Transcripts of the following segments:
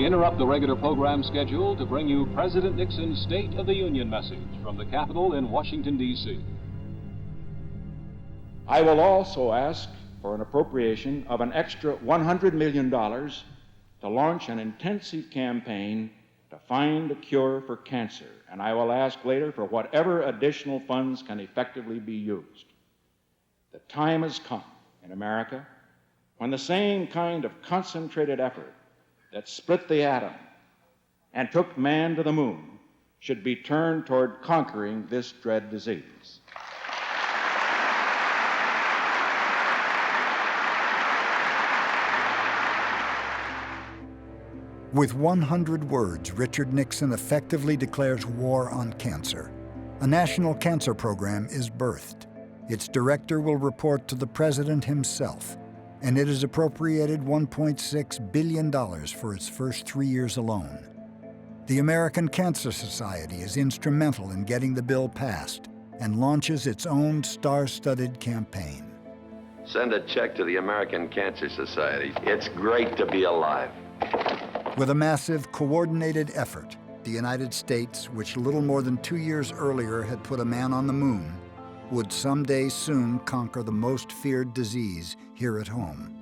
interrupt the regular program schedule to bring you President Nixon's State of the Union message from the Capitol in Washington, D.C. I will also ask for an appropriation of an extra $100 million to launch an intensive campaign to find a cure for cancer, and I will ask later for whatever additional funds can effectively be used. The time has come in America when the same kind of concentrated effort that split the atom and took man to the moon should be turned toward conquering this dread disease. With 100 words, Richard Nixon effectively declares war on cancer. A national cancer program is birthed. Its director will report to the president himself, and it has appropriated $1.6 billion for its first 3 years alone. The American Cancer Society is instrumental in getting the bill passed and launches its own star-studded campaign. Send a check to the American Cancer Society. It's great to be alive. With a massive, coordinated effort, the United States, which little more than 2 years earlier had put a man on the moon, would someday soon conquer the most feared disease here at home.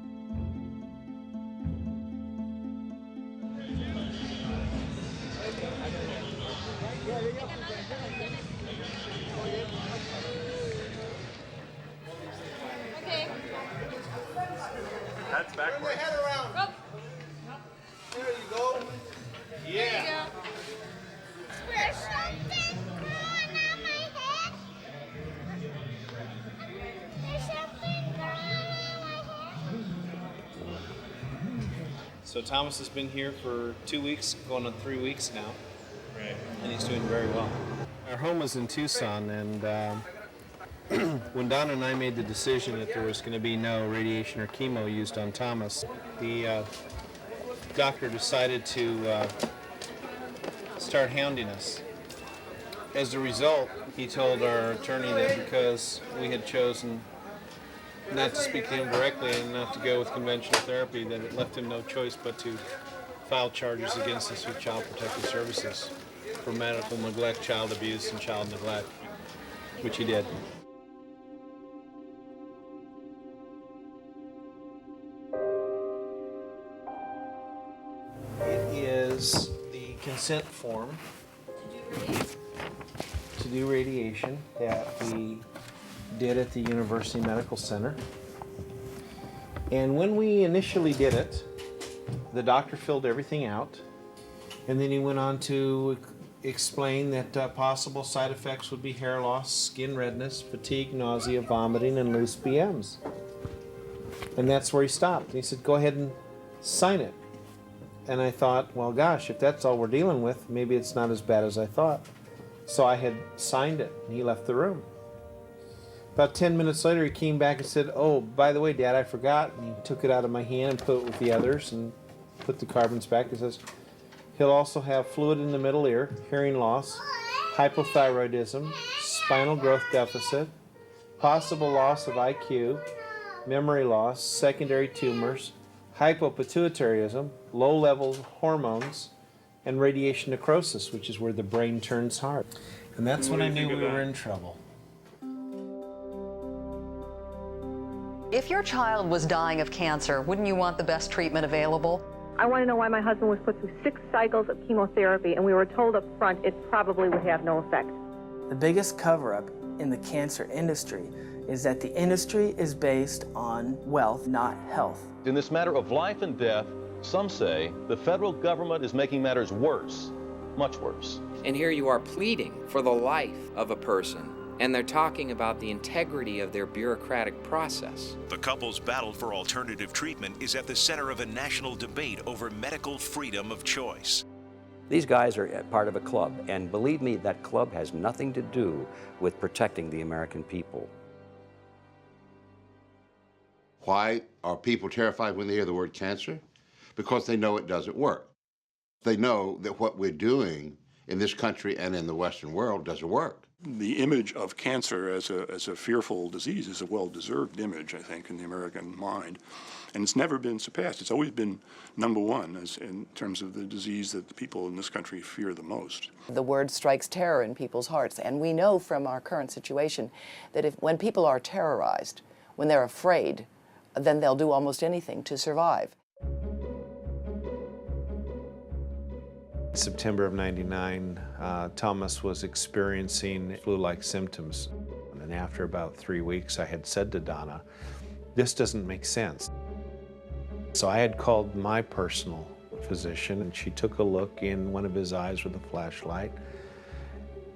Okay. That's backwards. Turn your head around. Oh. There you go. Yeah. There's something growing on my head. There's something growing on my head. So Thomas has been here for 2 weeks, going on 3 weeks now. Right. And he's doing very well. Our home was in Tucson, and when Donna and I made the decision that there was going to be no radiation or chemo used on Thomas, the doctor decided to start hounding us. As a result, he told our attorney that because we had chosen not to speak to him directly and not to go with conventional therapy, that it left him no choice but to file charges against us with Child Protective Services for medical neglect, child abuse, and child neglect, which he did. It is the consent form to do radiation that we did at the University Medical Center. And when we initially did it, the doctor filled everything out, and then he went on to explain that possible side effects would be hair loss, skin redness, fatigue, nausea, vomiting, and loose BMs. And that's where he stopped. He said, go ahead and sign it. And I thought, well, gosh, if that's all we're dealing with, maybe it's not as bad as I thought. So I had signed it, and he left the room. About 10 minutes later, he came back and said, oh, by the way, Dad, I forgot. And he took it out of my hand and put it with the others and put the carbons back. He says, he'll also have fluid in the middle ear, hearing loss, hypothyroidism, spinal growth deficit, possible loss of IQ, memory loss, secondary tumors, hypopituitarism, low-level hormones, and radiation necrosis, which is where the brain turns hard. And that's when I knew we were in trouble. If your child was dying of cancer, wouldn't you want the best treatment available? I want to know why my husband was put through 6 cycles of chemotherapy, and we were told up front it probably would have no effect. The biggest cover-up in the cancer industry is that the industry is based on wealth, not health. In this matter of life and death, some say the federal government is making matters worse, much worse. And here you are pleading for the life of a person, and they're talking about the integrity of their bureaucratic process. The couple's battle for alternative treatment is at the center of a national debate over medical freedom of choice. These guys are part of a club, and believe me, that club has nothing to do with protecting the American people. Why are people terrified when they hear the word cancer? Because they know it doesn't work. They know that what we're doing in this country and in the Western world doesn't work. The image of cancer as a fearful disease is a well-deserved image, I think, in the American mind. And it's never been surpassed. It's always been number one in terms of the disease that the people in this country fear the most. The word strikes terror in people's hearts. And we know from our current situation that when people are terrorized, when they're afraid, then they'll do almost anything to survive. In September of '99, Thomas was experiencing flu-like symptoms. And after about 3 weeks, I had said to Donna, this doesn't make sense. So I had called my personal physician, and she took a look in one of his eyes with a flashlight,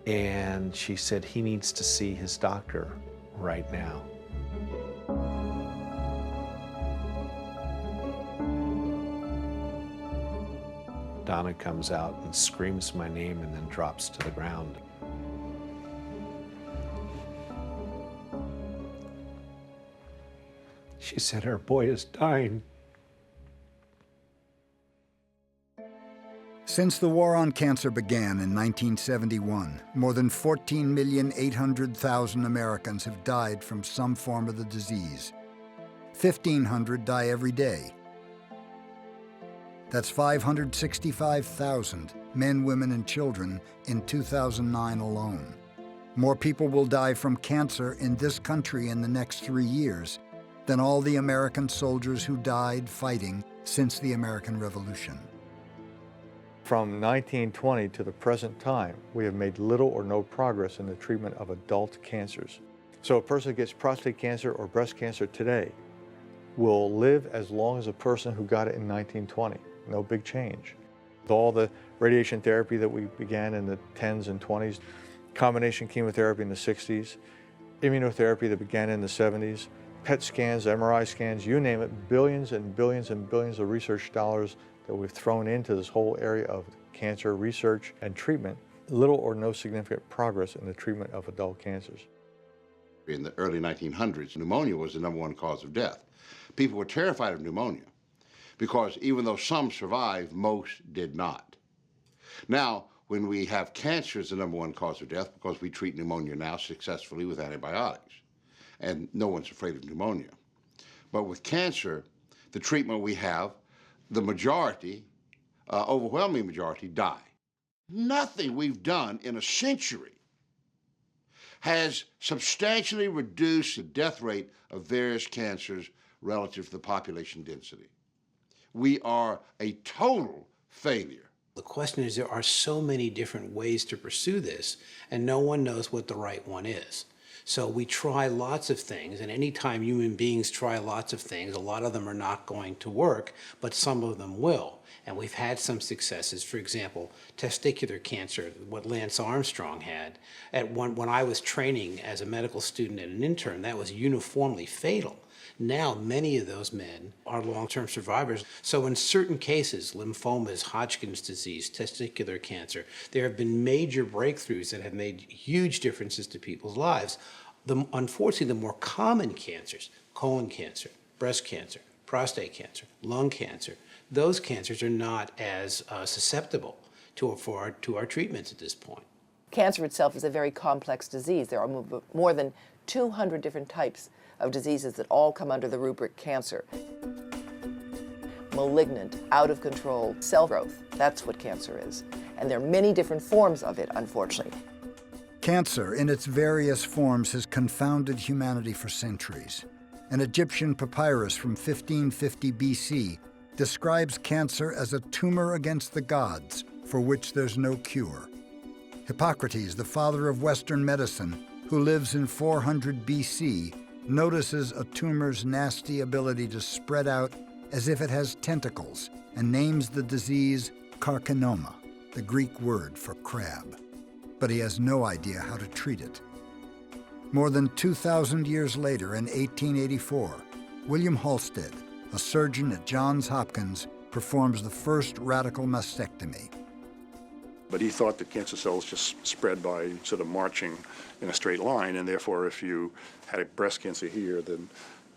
and she said he needs to see his doctor right now. Donna comes out and screams my name and then drops to the ground. She said, our boy is dying. Since the war on cancer began in 1971, more than 14,800,000 Americans have died from some form of the disease. 1,500 die every day. That's 565,000 men, women, and children in 2009 alone. More people will die from cancer in this country in the next 3 years than all the American soldiers who died fighting since the American Revolution. From 1920 to the present time, we have made little or no progress in the treatment of adult cancers. So a person who gets prostate cancer or breast cancer today will live as long as a person who got it in 1920. No big change. With all the radiation therapy that we began in the 10s and 20s, combination chemotherapy in the 60s, immunotherapy that began in the 70s, PET scans, MRI scans, you name it, billions and billions and billions of research dollars that we've thrown into this whole area of cancer research and treatment, little or no significant progress in the treatment of adult cancers. In the early 1900s, pneumonia was the #1 cause of death. People were terrified of pneumonia because even though some survived, most did not. Now, when we have cancer as the #1 cause of death, because we treat pneumonia now successfully with antibiotics, and no one's afraid of pneumonia. But with cancer, the treatment we have, the majority, overwhelming majority, die. Nothing we've done in a century has substantially reduced the death rate of various cancers relative to the population density. We are a total failure. The question is, there are so many different ways to pursue this, and no one knows what the right one is. So we try lots of things, and anytime human beings try lots of things, a lot of them are not going to work, but some of them will. And we've had some successes. For example, testicular cancer, what Lance Armstrong had. When I was training as a medical student and an intern, that was uniformly fatal. Now, many of those men are long-term survivors. So in certain cases, lymphomas, Hodgkin's disease, testicular cancer, there have been major breakthroughs that have made huge differences to people's lives. Unfortunately, the more common cancers, colon cancer, breast cancer, prostate cancer, lung cancer, those cancers are not as susceptible to our treatments at this point. Cancer itself is a very complex disease. There are more than 200 different types of diseases that all come under the rubric cancer. Malignant, out of control cell growth, that's what cancer is. And there are many different forms of it, unfortunately. Cancer, in its various forms, has confounded humanity for centuries. An Egyptian papyrus from 1550 BC describes cancer as a tumor against the gods, for which there's no cure. Hippocrates, the father of Western medicine, who lives in 400 BC, notices a tumor's nasty ability to spread out as if it has tentacles and names the disease carcinoma, the Greek word for crab. But he has no idea how to treat it. More than 2,000 years later, in 1884, William Halsted, a surgeon at Johns Hopkins, performs the first radical mastectomy. But he thought that cancer cells just spread by sort of marching in a straight line, and therefore if you had a breast cancer here, then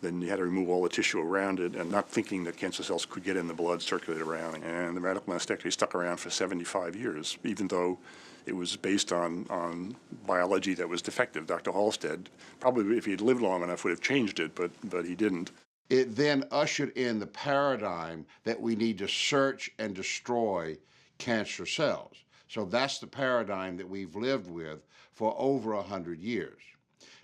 Then you had to remove all the tissue around it, and not thinking that cancer cells could get in the blood, circulate around. And the radical mastectomy stuck around for 75 years, even though it was based on biology that was defective. Dr. Halstead, probably if he had lived long enough, would have changed it, but he didn't. It then ushered in the paradigm that we need to search and destroy cancer cells. So that's the paradigm that we've lived with for over 100 years.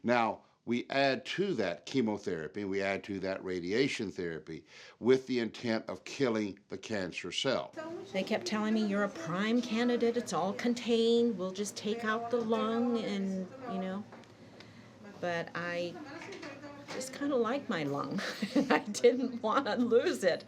Now, we add to that chemotherapy, we add to that radiation therapy with the intent of killing the cancer cell. They kept telling me, you're a prime candidate, it's all contained, we'll just take out the lung and, but I just kind of like my lung. I didn't want to lose it.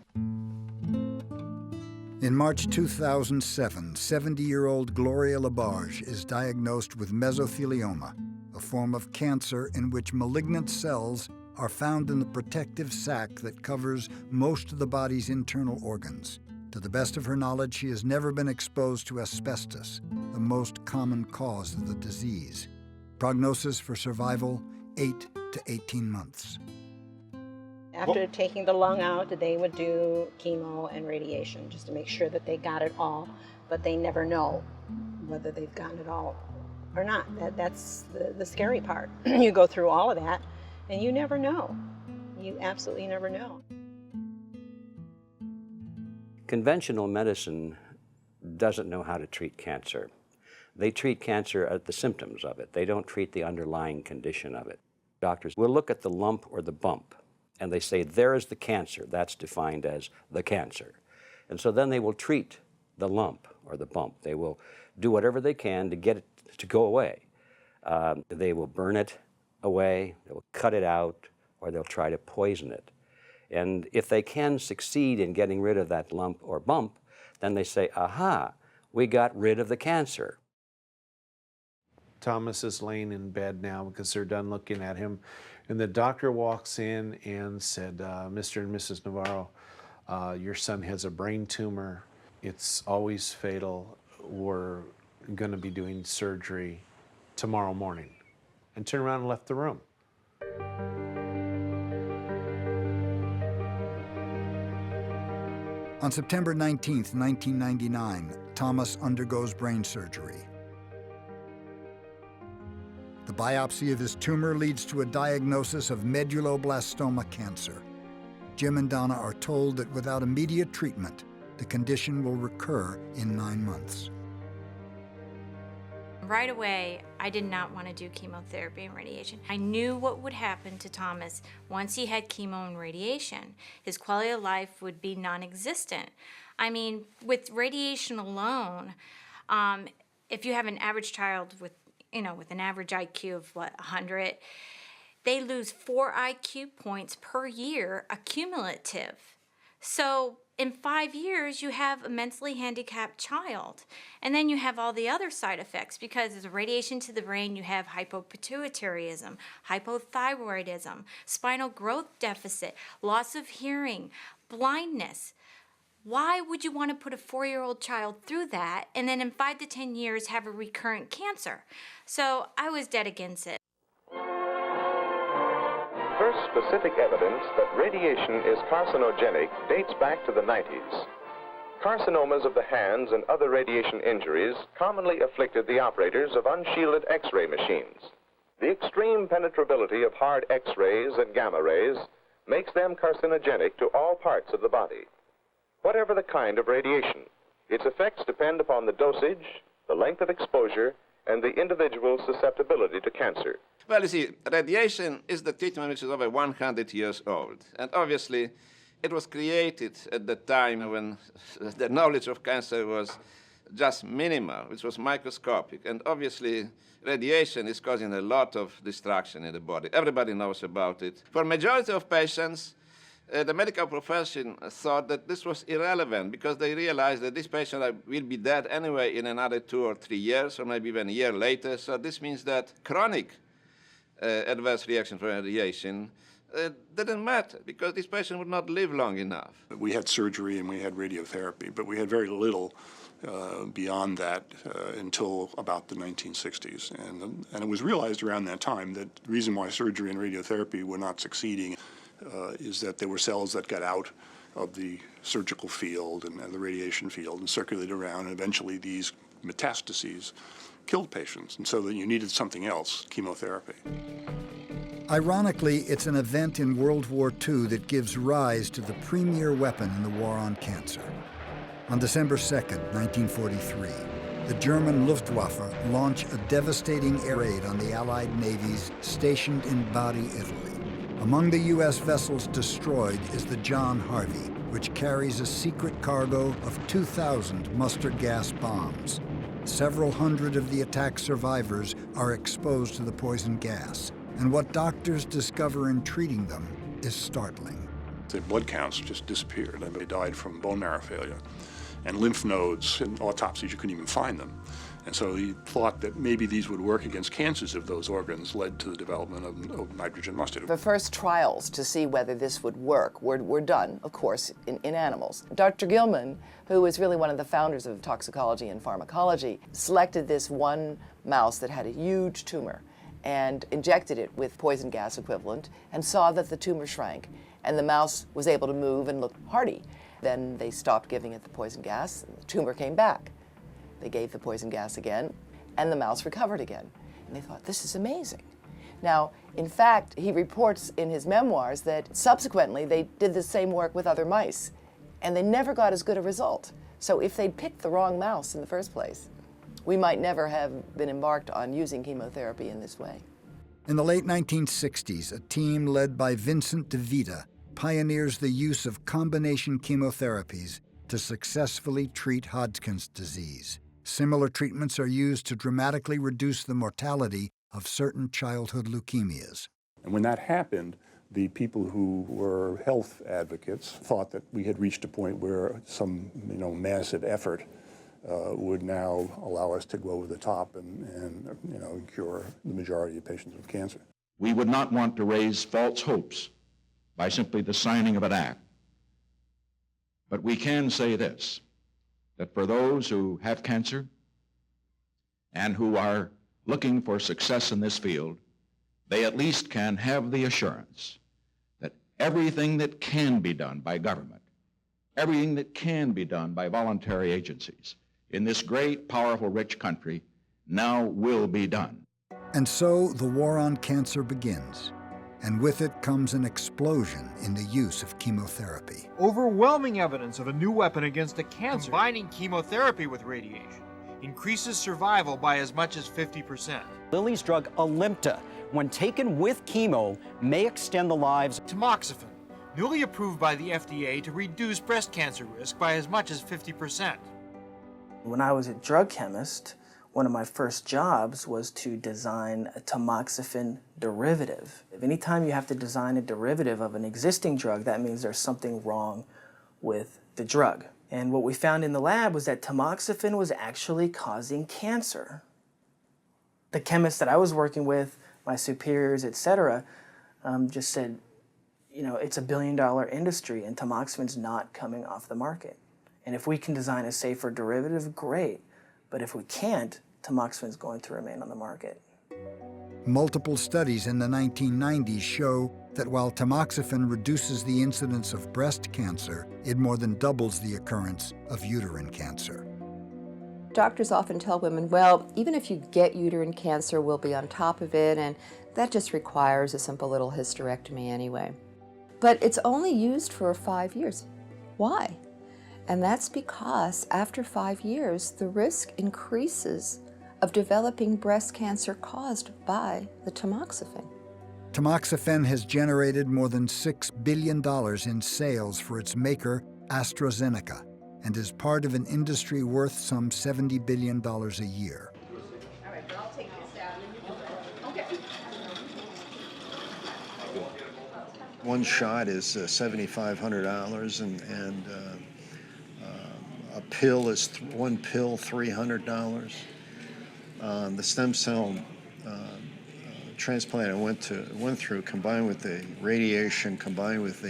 In March 2007, 70-year-old Gloria Labarge is diagnosed with mesothelioma, a form of cancer in which malignant cells are found in the protective sac that covers most of the body's internal organs. To the best of her knowledge, she has never been exposed to asbestos, the most common cause of the disease. Prognosis for survival, 8 to 18 months. After taking the lung out, they would do chemo and radiation just to make sure that they got it all, but they never know whether they've gotten it all or not. That's the scary part. You go through all of that, and you never know. You absolutely never know. Conventional medicine doesn't know how to treat cancer. They treat cancer at the symptoms of it. They don't treat the underlying condition of it. Doctors will look at the lump or the bump, and they say, there is the cancer. That's defined as the cancer. And so then they will treat the lump or the bump. They will do whatever they can to get it to go away. They will burn it away, they will cut it out, or they'll try to poison it. And if they can succeed in getting rid of that lump or bump, then they say, aha, we got rid of the cancer. Thomas is laying in bed now because they're done looking at him. And the doctor walks in and said, Mr. and Mrs. Navarro, your son has a brain tumor. It's always fatal. We're going to be doing surgery tomorrow morning. And turned around and left the room. On September 19th, 1999, Thomas undergoes brain surgery. The biopsy of his tumor leads to a diagnosis of medulloblastoma cancer. Jim and Donna are told that without immediate treatment, the condition will recur in 9 months. Right away, I did not want to do chemotherapy and radiation. I knew what would happen to Thomas once he had chemo and radiation. His quality of life would be non-existent. I mean, with radiation alone, if you have an average child with an average IQ of 100, they lose 4 IQ points per year accumulative. So in 5 years, you have a mentally handicapped child. And then you have all the other side effects because there's radiation to the brain. You have hypopituitarism, hypothyroidism, spinal growth deficit, loss of hearing, blindness. Why would you want to put a 4-year-old child through that and then in 5 to 10 years have a recurrent cancer? So I was dead against it. First specific evidence that radiation is carcinogenic dates back to the 90s. Carcinomas of the hands and other radiation injuries commonly afflicted the operators of unshielded X-ray machines. The extreme penetrability of hard X-rays and gamma rays makes them carcinogenic to all parts of the body. Whatever the kind of radiation, its effects depend upon the dosage, the length of exposure, and the individual's susceptibility to cancer. Well, you see, radiation is the treatment which is over 100 years old. And obviously, it was created at the time when the knowledge of cancer was just minimal, which was microscopic. And obviously, radiation is causing a lot of destruction in the body. Everybody knows about it. For majority of patients, the medical profession thought that this was irrelevant because they realized that this patient will be dead anyway in another 2 or 3 years, or maybe even a year later. So this means that chronic adverse reaction from radiation didn't matter because this patient would not live long enough. We had surgery and we had radiotherapy, but we had very little beyond that until about the 1960s. And it was realized around that time that the reason why surgery and radiotherapy were not succeeding is that there were cells that got out of the surgical field and the radiation field and circulated around, and eventually these metastases killed patients, and so that you needed something else, chemotherapy. Ironically, it's an event in World War II that gives rise to the premier weapon in the war on cancer. On December 2nd, 1943, the German Luftwaffe launched a devastating air raid on the Allied navies stationed in Bari, Italy. Among the U.S. vessels destroyed is the John Harvey, which carries a secret cargo of 2,000 mustard gas bombs. Several hundred of the attack survivors are exposed to the poison gas, and what doctors discover in treating them is startling. Their blood counts just disappeared. They died from bone marrow failure. And lymph nodes, in autopsies, you couldn't even find them. And so he thought that maybe these would work against cancers if those organs led to the development of nitrogen mustard. The first trials to see whether this would work were done, of course, in animals. Dr. Gilman, who was really one of the founders of toxicology and pharmacology, selected this one mouse that had a huge tumor and injected it with poison gas equivalent and saw that the tumor shrank and the mouse was able to move and look hardy. Then they stopped giving it the poison gas and the tumor came back. They gave the poison gas again and the mouse recovered again. And they thought, this is amazing. Now, in fact, he reports in his memoirs that subsequently they did the same work with other mice and they never got as good a result. So if they'd picked the wrong mouse in the first place, we might never have been embarked on using chemotherapy in this way. In the late 1960s, a team led by Vincent DeVita pioneers the use of combination chemotherapies to successfully treat Hodgkin's disease. Similar treatments are used to dramatically reduce the mortality of certain childhood leukemias. And when that happened, the people who were health advocates thought that we had reached a point where some massive effort would now allow us to go over the top and cure the majority of patients with cancer. We would not want to raise false hopes by simply the signing of an act. But we can say this, that for those who have cancer and who are looking for success in this field, they at least can have the assurance that everything that can be done by government, everything that can be done by voluntary agencies in this great, powerful, rich country now will be done. And so the war on cancer begins. And with it comes an explosion in the use of chemotherapy. Overwhelming evidence of a new weapon against a cancer. Combining chemotherapy with radiation increases survival by as much as 50%. Lilly's drug Alimta, when taken with chemo, may extend the lives. Tamoxifen, newly approved by the FDA to reduce breast cancer risk by as much as 50%. When I was a drug chemist, one of my first jobs was to design a tamoxifen derivative. Anytime you have to design a derivative of an existing drug, that means there's something wrong with the drug. And what we found in the lab was that tamoxifen was actually causing cancer. The chemists that I was working with, my superiors, etc., just said, it's $1 billion industry and tamoxifen's not coming off the market. And if we can design a safer derivative, great. But if we can't, tamoxifen is going to remain on the market. Multiple studies in the 1990s show that while tamoxifen reduces the incidence of breast cancer, it more than doubles the occurrence of uterine cancer. Doctors often tell women, well, even if you get uterine cancer, we'll be on top of it, and that just requires a simple little hysterectomy anyway. But it's only used for 5 years. Why? And that's because after 5 years, the risk increases of developing breast cancer caused by the tamoxifen. Tamoxifen has generated more than $6 billion in sales for its maker, AstraZeneca, and is part of an industry worth some $70 billion a year. All right, but I'll take this out. Okay. One shot is $7,500 and a pill is one pill $300. The stem cell transplant I went through, combined with the radiation, combined with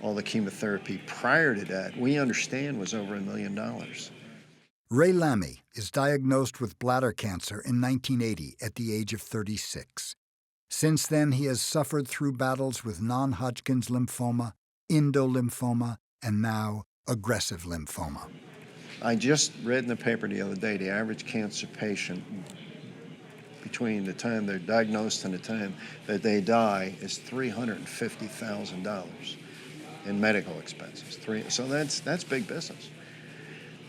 all the chemotherapy prior to that, we understand was over $1 million. Ray Lamy is diagnosed with bladder cancer in 1980 at the age of 36. Since then, he has suffered through battles with non-Hodgkin's lymphoma, indolymphoma, and now aggressive lymphoma. I just read in the paper the other day, the average cancer patient, between the time they're diagnosed and the time that they die, is $350,000 in medical expenses. So that's big business.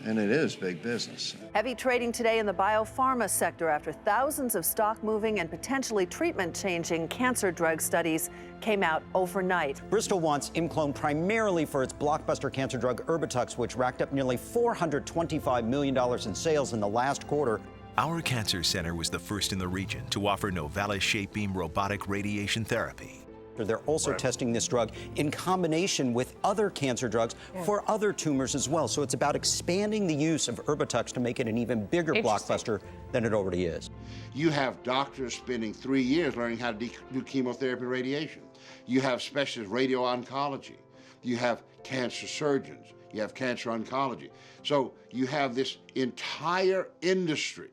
And it is big business. Heavy trading today in the biopharma sector after thousands of stock-moving and potentially treatment-changing cancer drug studies came out overnight. Bristol wants Imclone primarily for its blockbuster cancer drug Erbitux, which racked up nearly $425 million in sales in the last quarter. Our cancer center was the first in the region to offer Novalis shape beam robotic radiation therapy. They're also testing this drug in combination with other cancer drugs for other tumors as well. So it's about expanding the use of Erbitux to make it an even bigger blockbuster than it already is. You have doctors spending 3 years learning how to do chemotherapy and radiation. You have specialist radio-oncology. You have cancer surgeons. You have cancer oncology. So you have this entire industry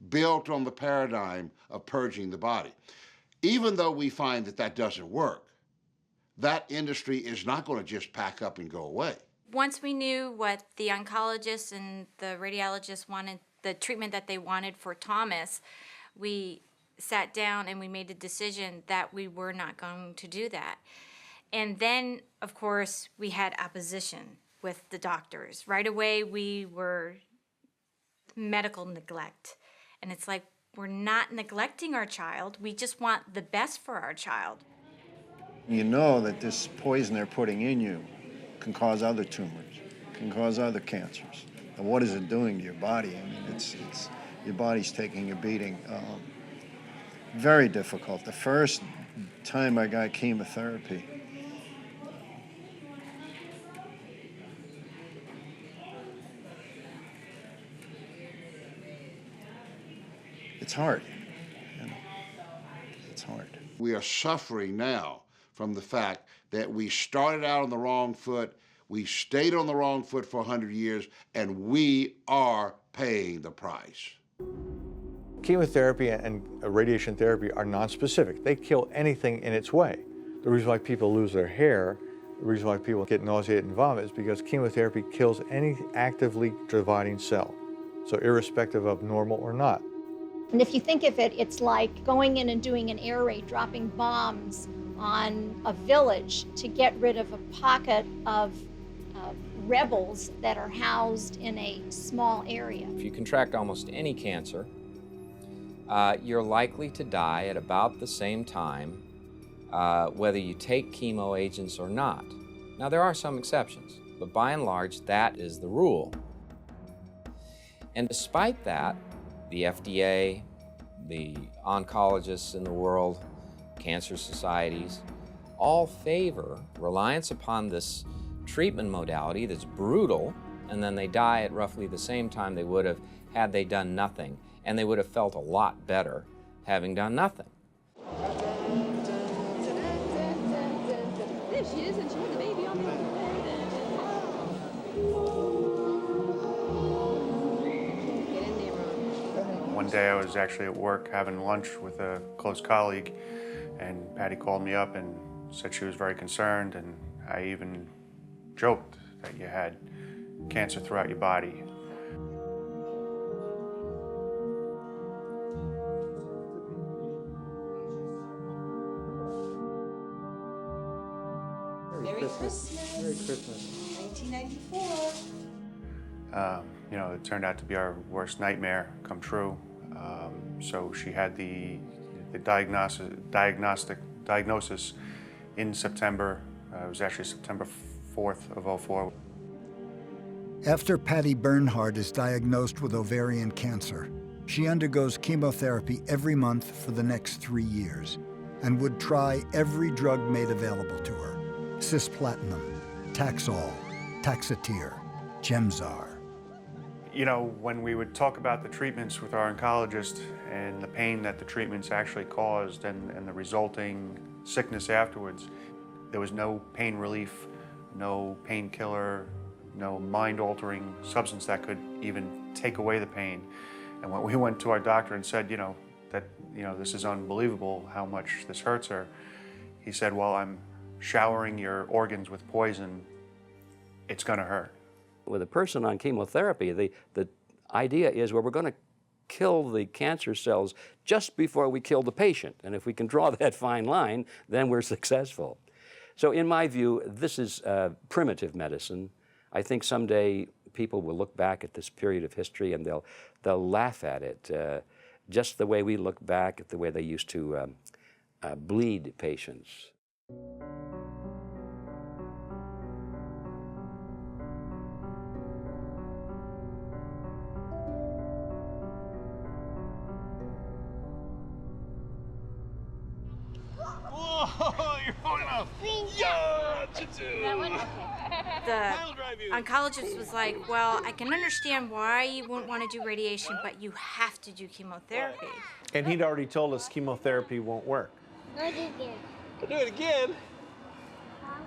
built on the paradigm of purging the body. Even though we find that that doesn't work, that industry is not going to just pack up and go away. Once we knew what the oncologists and the radiologists wanted, the treatment that they wanted for Thomas, we sat down and we made the decision that we were not going to do that. And then, of course, we had opposition with the doctors. Right away, we were medical neglect. And it's like, we're not neglecting our child. We just want the best for our child. You know that this poison they're putting in you can cause other tumors, can cause other cancers. And what is it doing to your body? I mean, it's your body's taking a beating. Very difficult. The first time I got chemotherapy, it's hard. You know, it's hard. We are suffering now from the fact that we started out on the wrong foot, we stayed on the wrong foot for 100 years, and we are paying the price. Chemotherapy and radiation therapy are nonspecific. They kill anything in its way. The reason why people lose their hair, the reason why people get nauseated and vomit is because chemotherapy kills any actively dividing cell, so irrespective of normal or not. And if you think of it, it's like going in and doing an air raid, dropping bombs on a village to get rid of a pocket of rebels that are housed in a small area. If you contract almost any cancer, you're likely to die at about the same time, whether you take chemo agents or not. Now, there are some exceptions, but by and large, that is the rule. And despite that, the FDA, the oncologists in the world, cancer societies, all favor reliance upon this treatment modality that's brutal, and then they die at roughly the same time they would have had they done nothing, and they would have felt a lot better having done nothing. There she is, and she had the baby on the other One day I was actually at work having lunch with a close colleague, and Patty called me up and said she was very concerned, and I even joked that you had cancer throughout your body. Merry Christmas. Merry Christmas. 1994. You know, it turned out to be our worst nightmare come true. So she had the diagnosis in September. It was actually September 4th of '04. After Patty Bernhardt is diagnosed with ovarian cancer, she undergoes chemotherapy every month for the next 3 years and would try every drug made available to her: cisplatinum, Taxol, Taxotere, Gemzar. You know, when we would talk about the treatments with our oncologist and the pain that the treatments actually caused and the resulting sickness afterwards, there was no pain relief, no painkiller, no mind-altering substance that could even take away the pain. And when we went to our doctor and said, you know, that, this is unbelievable how much this hurts her. He said, well, I'm showering your organs with poison. It's going to hurt. With a person on chemotherapy, the idea is, well, we're going to kill the cancer cells just before we kill the patient. And if we can draw that fine line, then we're successful. So in my view, this is primitive medicine. I think someday people will look back at this period of history and they'll laugh at it, just the way we look back at the way they used to bleed patients. Whoa, you're falling off. Yeah, That one? The oncologist was like, well, I can understand why you wouldn't want to do radiation, but you have to do chemotherapy. And he'd already told us chemotherapy won't work. Do it again. Do it again?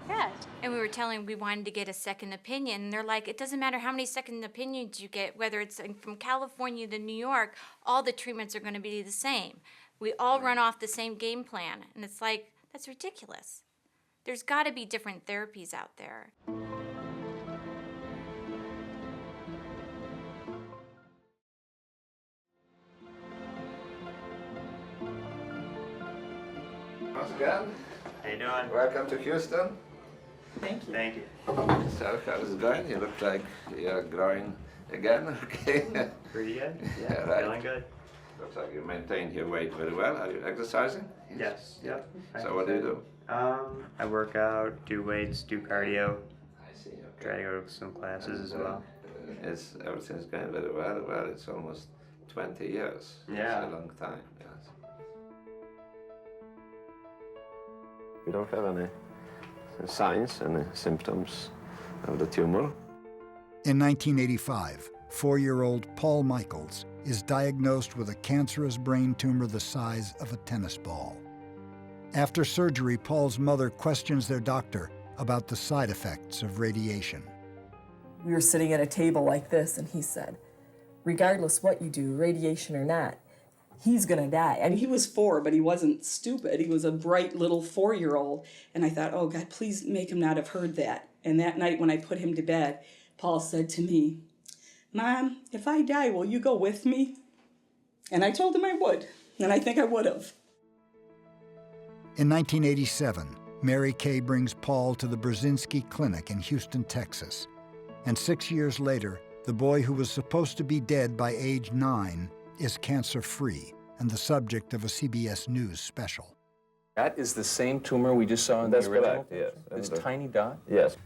Yeah. And we were telling we wanted to get a second opinion. And they're like, it doesn't matter how many second opinions you get, whether it's from California to New York, all the treatments are going to be the same. We all run off the same game plan. And it's like, that's ridiculous. There's got to be different therapies out there. Once again. How you doing? Welcome to Houston. Thank you. Thank you. So, how's it going? You look like you're growing again, okay? Pretty good. Yeah, right. Feeling good. Looks like you maintained your weight very well. Are you exercising? Yes. Yep. So what do you do? I work out, do weights, do cardio. I see. Okay. Try to go to some classes as well. Everything's going very well. Well, it's almost 20 years. Yeah. It's a long time. Yes. You don't have any signs, any symptoms of the tumor? In 1985, 4-year-old Paul Michaels is diagnosed with a cancerous brain tumor the size of a tennis ball. After surgery, Paul's mother questions their doctor about the side effects of radiation. We were sitting at a table like this, and he said, regardless what you do, radiation or not, he's gonna die. And he was 4, but he wasn't stupid. He was a bright little 4-year-old. And I thought, oh God, please make him not have heard that. And that night when I put him to bed, Paul said to me, Mom, if I die, will you go with me? And I told him I would, and I think I would have. In 1987, Mary Kay brings Paul to the Burzynski Clinic in Houston, Texas. And 6 years later, the boy who was supposed to be dead by age 9 is cancer-free and the subject of a CBS News special. That is the same tumor we just saw in the original? Correct, yes. This tiny dot? Yes.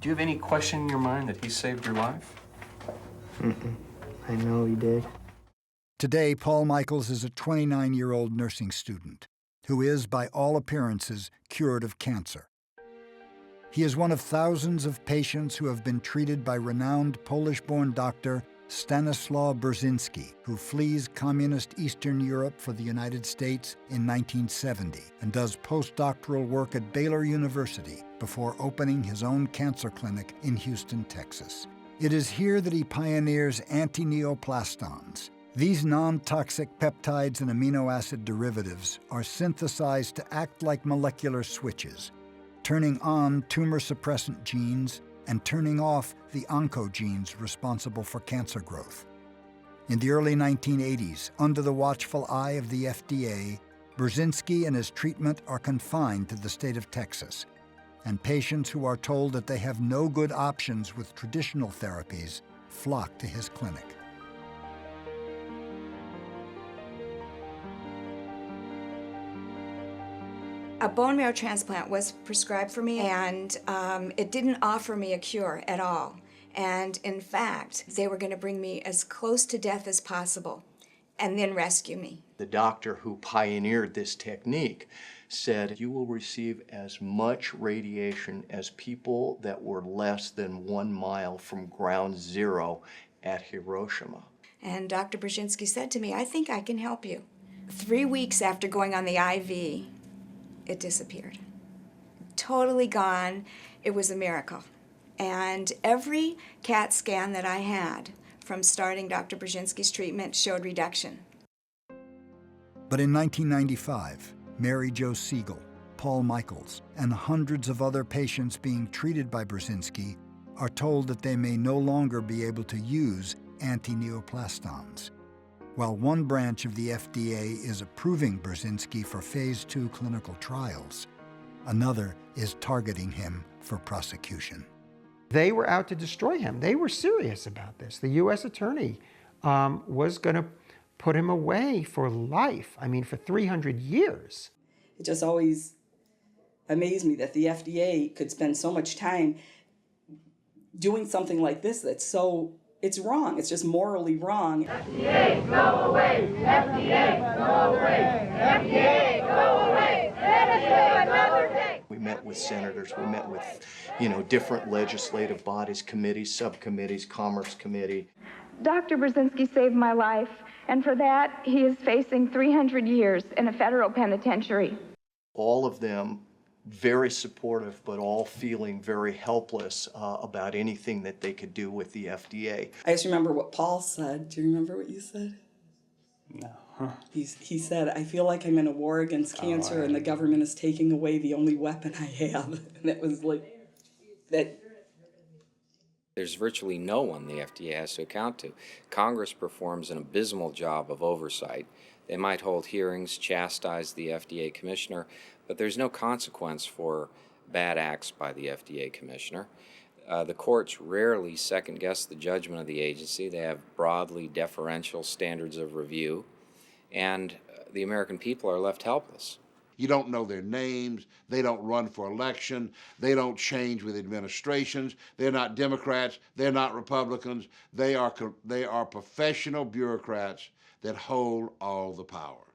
Do you have any question in your mind that he saved your life? I know he did. Today, Paul Michaels is a 29-year-old nursing student who is, by all appearances, cured of cancer. He is one of thousands of patients who have been treated by renowned Polish-born doctor Stanislaw Burzynski, who flees communist Eastern Europe for the United States in 1970 and does postdoctoral work at Baylor University before opening his own cancer clinic in Houston, Texas. It is here that he pioneers antineoplastons. These non-toxic peptides and amino acid derivatives are synthesized to act like molecular switches, turning on tumor-suppressant genes and turning off the oncogenes responsible for cancer growth. In the early 1980s, under the watchful eye of the FDA, Burzynski and his treatment are confined to the state of Texas, and patients who are told that they have no good options with traditional therapies flock to his clinic. A bone marrow transplant was prescribed for me, and it didn't offer me a cure at all. And in fact, they were going to bring me as close to death as possible and then rescue me. The doctor who pioneered this technique said, you will receive as much radiation as people that were less than 1 mile from ground zero at Hiroshima. And Dr. Burzynski said to me, I think I can help you. 3 weeks after going on the IV, it disappeared. Totally gone. It was a miracle. And every CAT scan that I had from starting Dr. Burzynski's treatment showed reduction. But in 1995, Mary Jo Siegel, Paul Michaels, and hundreds of other patients being treated by Burzynski are told that they may no longer be able to use antineoplastons. While one branch of the FDA is approving Burzynski for phase 2 clinical trials, another is targeting him for prosecution. They were out to destroy him. They were serious about this. The U.S. attorney was going to put him away for life. I mean, for 300 years. It just always amazed me that the FDA could spend so much time doing something like this that's so, it's wrong. It's just morally wrong. FDA, go away! FDA, go away! FDA, go away! Let us live another day! We met with senators, we met with, different legislative bodies, committees, subcommittees, Commerce Committee. Dr. Burzynski saved my life, and for that, he is facing 300 years in a federal penitentiary. All of them very supportive, but all feeling very helpless about anything that they could do with the FDA. I just remember what Paul said. Do you remember what you said? No. Huh. He said, I feel like I'm in a war against cancer and the government is taking away the only weapon I have. And that was like, that. There's virtually no one the FDA has to account to. Congress performs an abysmal job of oversight. They might hold hearings, chastise the FDA commissioner, but there's no consequence for bad acts by the FDA commissioner. The courts rarely second-guess the judgment of the agency. They have broadly deferential standards of review, and the American people are left helpless. You don't know their names, they don't run for election, they don't change with administrations, they're not Democrats, they're not Republicans, they are professional bureaucrats that hold all the power.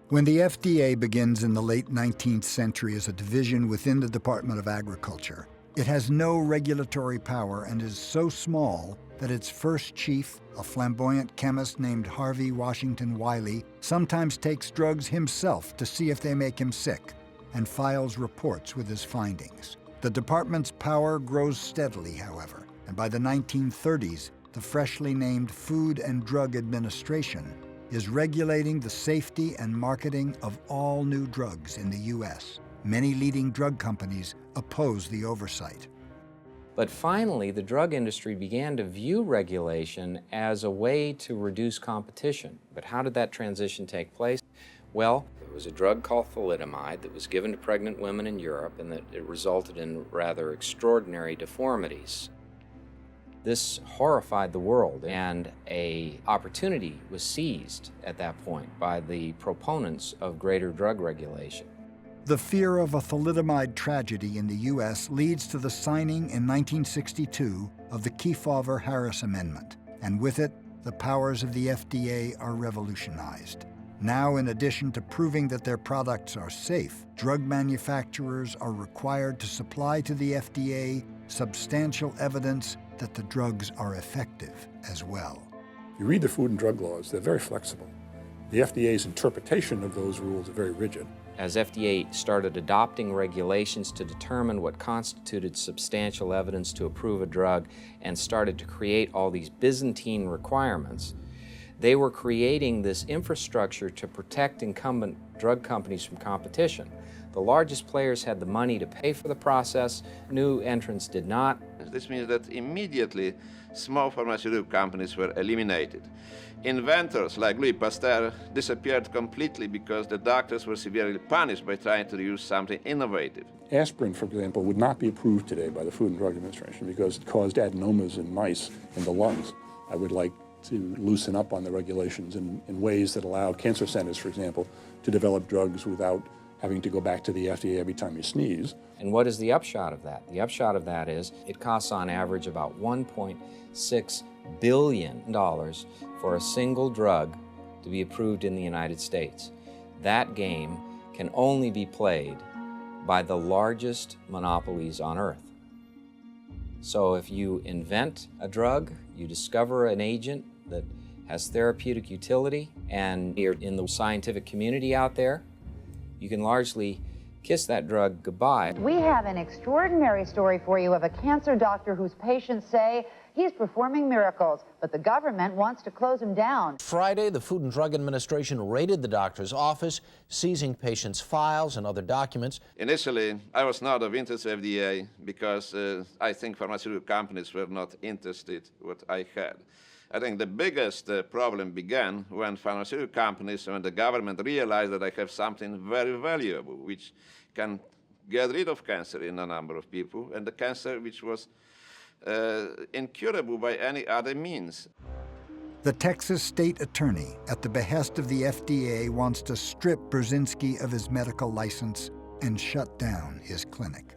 When the FDA begins in the late 19th century as a division within the Department of Agriculture, it has no regulatory power and is so small that its first chief, a flamboyant chemist named Harvey Washington Wiley, sometimes takes drugs himself to see if they make him sick and files reports with his findings. The department's power grows steadily, however, and by the 1930s, the freshly named Food and Drug Administration is regulating the safety and marketing of all new drugs in the U.S. Many leading drug companies oppose the oversight. But finally, the drug industry began to view regulation as a way to reduce competition. But how did that transition take place? Well, there was a drug called thalidomide that was given to pregnant women in Europe, and that it resulted in rather extraordinary deformities. This horrified the world, and an opportunity was seized at that point by the proponents of greater drug regulation. The fear of a thalidomide tragedy in the U.S. leads to the signing in 1962 of the Kefauver-Harris Amendment, and with it, the powers of the FDA are revolutionized. Now, in addition to proving that their products are safe, drug manufacturers are required to supply to the FDA substantial evidence that the drugs are effective as well. You read the food and drug laws, they're very flexible. The FDA's interpretation of those rules are very rigid. As FDA started adopting regulations to determine what constituted substantial evidence to approve a drug and started to create all these Byzantine requirements, they were creating this infrastructure to protect incumbent drug companies from competition. The largest players had the money to pay for the process, new entrants did not. This means that immediately small pharmaceutical companies were eliminated. Inventors like Louis Pasteur disappeared completely because the doctors were severely punished by trying to use something innovative. Aspirin, for example, would not be approved today by the Food and Drug Administration because it caused adenomas in mice in the lungs. I would like to loosen up on the regulations in ways that allow cancer centers, for example, to develop drugs without having to go back to the FDA every time you sneeze. And what is the upshot of that? The upshot of that is it costs on average about $1.6 billion for a single drug to be approved in the United States. That game can only be played by the largest monopolies on earth. So if you invent a drug, you discover an agent that has therapeutic utility, and you're in the scientific community out there, you can largely kiss that drug goodbye. We have an extraordinary story for you of a cancer doctor whose patients say he's performing miracles, but the government wants to close him down. Friday, the Food and Drug Administration raided the doctor's office, seizing patients' files and other documents. Initially, I was not of interest to FDA because I think pharmaceutical companies were not interested in what I had. I think the biggest problem began when pharmaceutical companies, when the government realized that I have something very valuable, which can get rid of cancer in a number of people, and the cancer which was incurable by any other means. The Texas state attorney, at the behest of the FDA, wants to strip Burzynski of his medical license and shut down his clinic.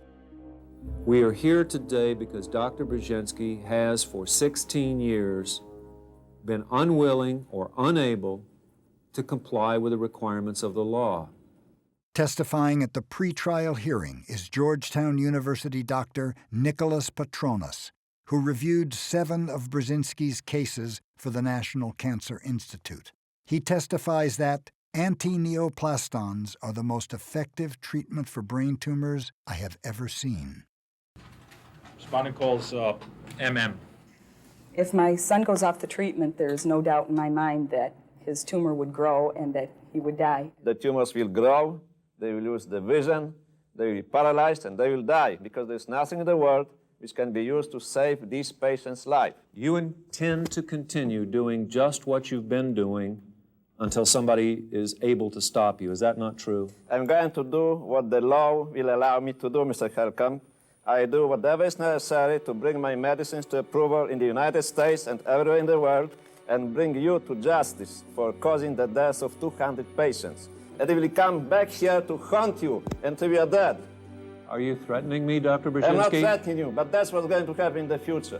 We are here today because Dr. Burzynski has, for 16 years, been unwilling or unable to comply with the requirements of the law. Testifying at the pretrial hearing is Georgetown University doctor Nicholas Petronas, who reviewed 7 of Burzynski's cases for the National Cancer Institute. He testifies that antineoplastons are the most effective treatment for brain tumors I have ever seen. Respondent calls MM. If my son goes off the treatment, there is no doubt in my mind that his tumor would grow and that he would die. The tumors will grow, they will lose the vision, they will be paralyzed, and they will die because there's nothing in the world which can be used to save these patients' life. You intend to continue doing just what you've been doing until somebody is able to stop you. Is that not true? I'm going to do what the law will allow me to do, Mr. Helcom. I do whatever is necessary to bring my medicines to approval in the United States and everywhere in the world and bring you to justice for causing the deaths of 200 patients. And they will come back here to haunt you until we are dead. Are you threatening me, Dr. Burzynski? I'm not threatening you, but that's what's going to happen in the future.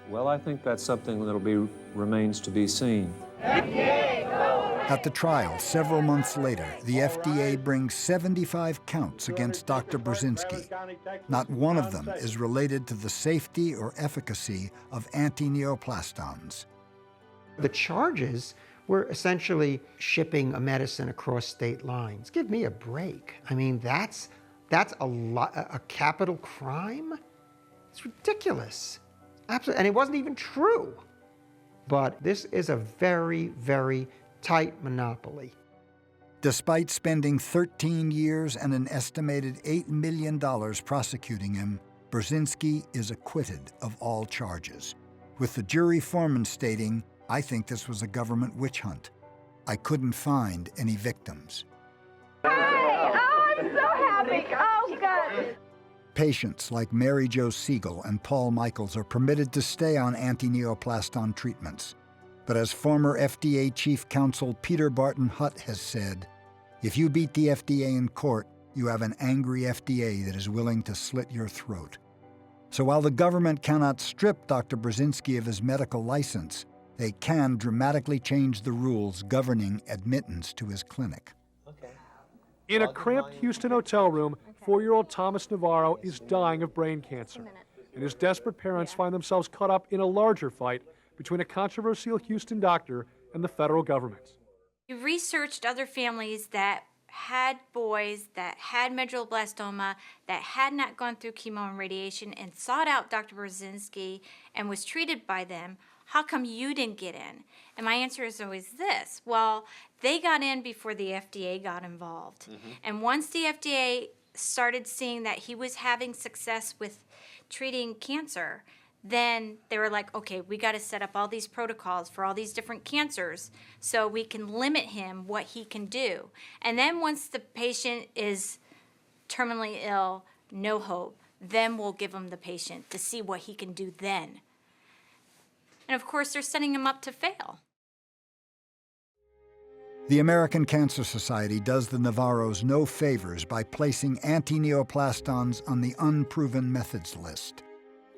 Well, I think that's something that remains to be seen. At the trial, several months later, the FDA brings 75 counts against Dr. Burzynski. Not one of them is related to the safety or efficacy of antineoplastons. The charges were essentially shipping a medicine across state lines. Give me a break. I mean, that's a capital crime? It's ridiculous. Absolutely, and it wasn't even true. But this is a very, very tight monopoly. Despite spending 13 years and an estimated $8 million prosecuting him, Burzynski is acquitted of all charges, with the jury foreman stating, "I think this was a government witch hunt. I couldn't find any victims." Oh, I'm so happy. Oh, God. Patients like Mary Jo Siegel and Paul Michaels are permitted to stay on antineoplaston treatments. But as former FDA Chief Counsel Peter Barton Hutt has said, if you beat the FDA in court, you have an angry FDA that is willing to slit your throat. So while the government cannot strip Dr. Burzynski of his medical license, they can dramatically change the rules governing admittance to his clinic. In a cramped Houston hotel room, 4-year-old Thomas Navarro is dying of brain cancer, and his desperate parents find themselves caught up in a larger fight between a controversial Houston doctor and the federal government. We researched other families that had boys that had medulloblastoma, that had not gone through chemo and radiation, and sought out Dr. Burzynski and was treated by them. How come you didn't get in? And my answer is always this. Well, they got in before the FDA got involved. And once the FDA started seeing that he was having success with treating cancer, then they were like, okay, we got to set up all these protocols for all these different cancers so we can limit him what he can do. And then once the patient is terminally ill, no hope, then we'll give him the patient to see what he can do then. And of course, they're setting him up to fail. The American Cancer Society does the Navarros no favors by placing antineoplastons on the unproven methods list.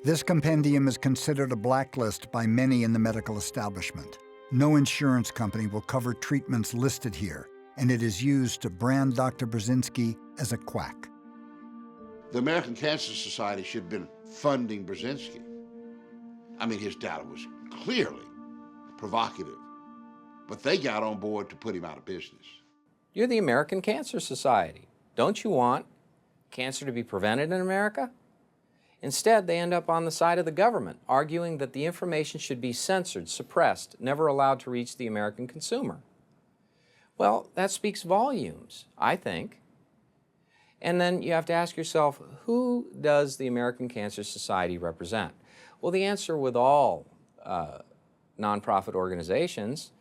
This compendium is considered a blacklist by many in the medical establishment. No insurance company will cover treatments listed here, and it is used to brand Dr. Burzynski as a quack. The American Cancer Society should have been funding Burzynski. I mean, his data was clearly provocative, but they got on board to put him out of business. You're the American Cancer Society. Don't you want cancer to be prevented in America? Instead, they end up on the side of the government, arguing that the information should be censored, suppressed, never allowed to reach the American consumer. Well, that speaks volumes, I think. And then you have to ask yourself, who does the American Cancer Society represent? Well, the answer with all nonprofit organizations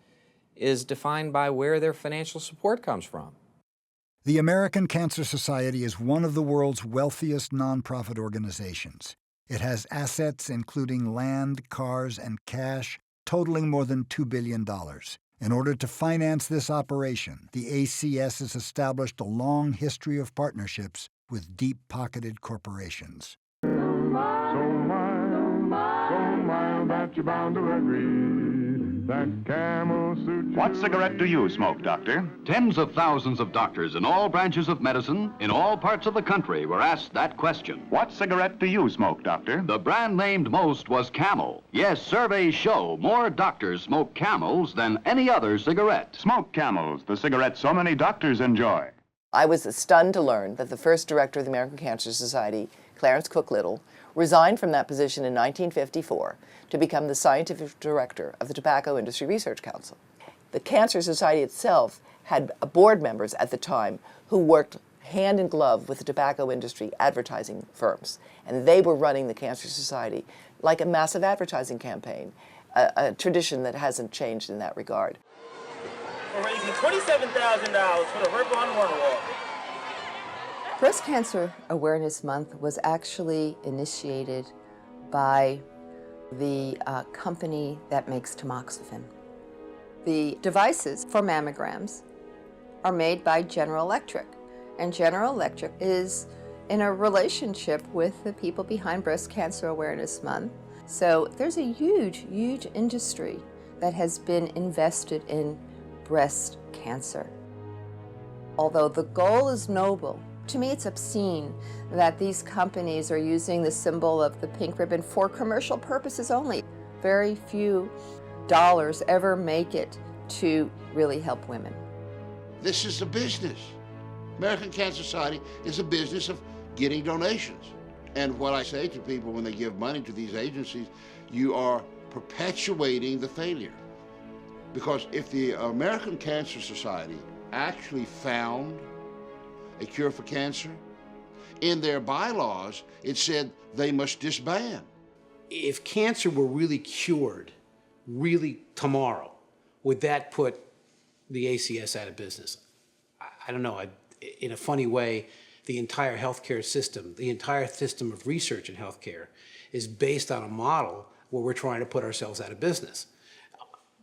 is defined by where their financial support comes from. The American Cancer Society is one of the world's wealthiest nonprofit organizations. It has assets including land, cars, and cash totaling more than $2 billion. In order to finance this operation, the ACS has established a long history of partnerships with deep-pocketed corporations. So mild that you're bound to agree. That camel suit. What cigarette do you smoke, Doctor? Tens of thousands of doctors in all branches of medicine, in all parts of the country, were asked that question. What cigarette do you smoke, Doctor? The brand named most was Camel. Yes, surveys show more doctors smoke Camels than any other cigarette. Smoke Camels, the cigarette so many doctors enjoy. I was stunned to learn that the first director of the American Cancer Society, Clarence Cook Little, resigned from that position in 1954 to become the scientific director of the Tobacco Industry Research Council. The Cancer Society itself had board members at the time who worked hand in glove with the tobacco industry advertising firms, and they were running the Cancer Society like a massive advertising campaign, a tradition that hasn't changed in that regard. We're raising $27,000 for the Ripple on Wall. Breast Cancer Awareness Month was actually initiated by the company that makes tamoxifen. The devices for mammograms are made by General Electric, and General Electric is in a relationship with the people behind Breast Cancer Awareness Month. So there's a huge, huge industry that has been invested in breast cancer. Although the goal is noble, to me it's obscene that these companies are using the symbol of the pink ribbon for commercial purposes only. Very few dollars ever make it to really help women. This is a business. American Cancer Society is a business of getting donations. And what I say to people when they give money to these agencies, you are perpetuating the failure. Because if the American Cancer Society actually found a cure for cancer, in their bylaws, it said they must disband. If cancer were really cured, really tomorrow, would that put the ACS out of business? I don't know. In a funny way, the entire healthcare system, the entire system of research in healthcare is based on a model where we're trying to put ourselves out of business.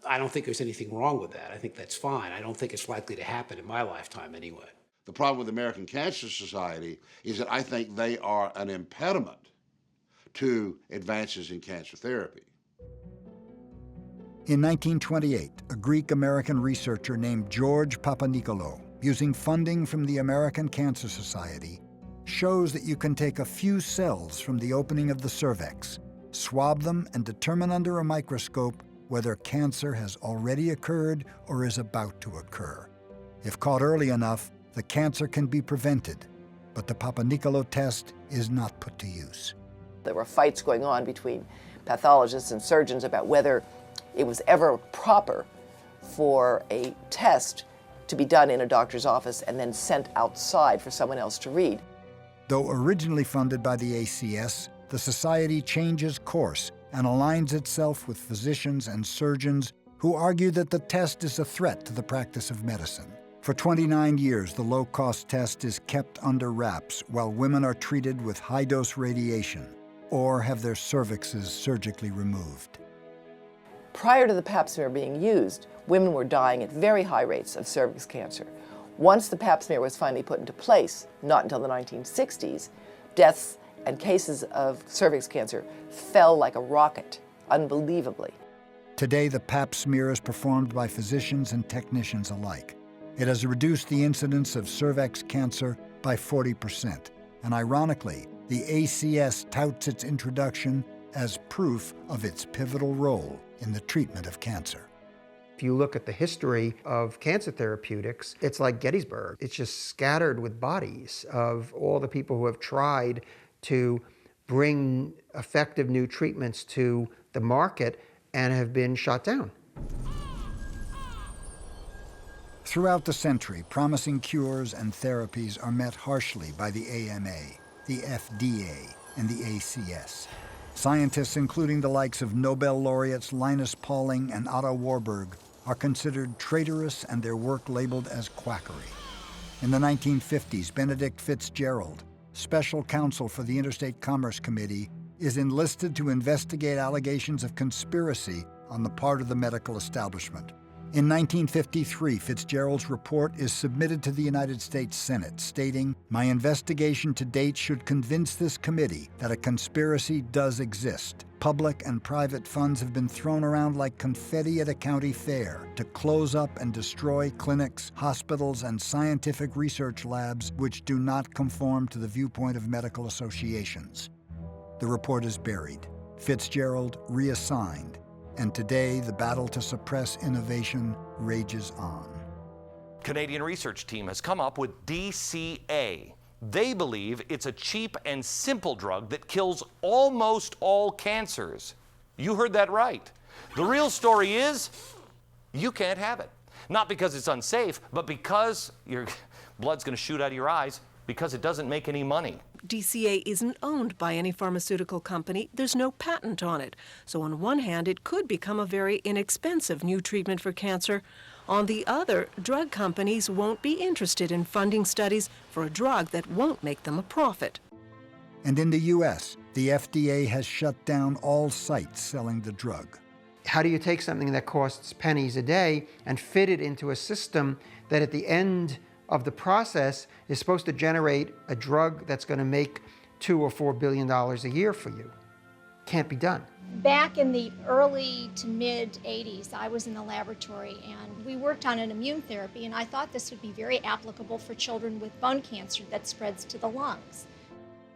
I don't think there's anything wrong with that. I think that's fine. I don't think it's likely to happen in my lifetime anyway. The problem with the American Cancer Society is that I think they are an impediment to advances in cancer therapy. In 1928, a Greek-American researcher named George Papanikolaou, using funding from the American Cancer Society, shows that you can take a few cells from the opening of the cervix, swab them, and determine under a microscope whether cancer has already occurred or is about to occur. If caught early enough, the cancer can be prevented, but the Papanikolaou test is not put to use. There were fights going on between pathologists and surgeons about whether it was ever proper for a test to be done in a doctor's office and then sent outside for someone else to read. Though originally funded by the ACS, the Society changes course and aligns itself with physicians and surgeons who argue that the test is a threat to the practice of medicine. For 29 years, the low-cost test is kept under wraps while women are treated with high-dose radiation or have their cervixes surgically removed. Prior to the pap smear being used, women were dying at very high rates of cervix cancer. Once the pap smear was finally put into place, not until the 1960s, deaths and cases of cervix cancer fell like a rocket, unbelievably. Today, the pap smear is performed by physicians and technicians alike. It has reduced the incidence of cervix cancer by 40%. And ironically, the ACS touts its introduction as proof of its pivotal role in the treatment of cancer. If you look at the history of cancer therapeutics, it's like Gettysburg. It's just scattered with bodies of all the people who have tried to bring effective new treatments to the market and have been shot down. Throughout the century, promising cures and therapies are met harshly by the AMA, the FDA, and the ACS. Scientists, including the likes of Nobel laureates Linus Pauling and Otto Warburg, are considered traitorous and their work labeled as quackery. In the 1950s, Benedict Fitzgerald, special counsel for the Interstate Commerce Committee, is enlisted to investigate allegations of conspiracy on the part of the medical establishment. In 1953, Fitzgerald's report is submitted to the United States Senate, stating, "My investigation to date should convince this committee that a conspiracy does exist. Public and private funds have been thrown around like confetti at a county fair to close up and destroy clinics, hospitals, and scientific research labs which do not conform to the viewpoint of medical associations." The report is buried, Fitzgerald reassigned, and today the battle to suppress innovation rages on. Canadian research team has come up with DCA. They believe it's a cheap and simple drug that kills almost all cancers. You heard that right. The real story is, you can't have it. Not because it's unsafe, but because your blood's going to shoot out of your eyes because it doesn't make any money. DCA isn't owned by any pharmaceutical company. There's no patent on it. So on one hand, it could become a very inexpensive new treatment for cancer. On the other, drug companies won't be interested in funding studies for a drug that won't make them a profit. And in the U.S., the FDA has shut down all sites selling the drug. How do you take something that costs pennies a day and fit it into a system that at the end of the process is supposed to generate a drug that's going to make $2 or $4 billion a year for you? Can't be done. Back in the early to mid 80s, I was in the laboratory and we worked on an immune therapy, and I thought this would be very applicable for children with bone cancer that spreads to the lungs.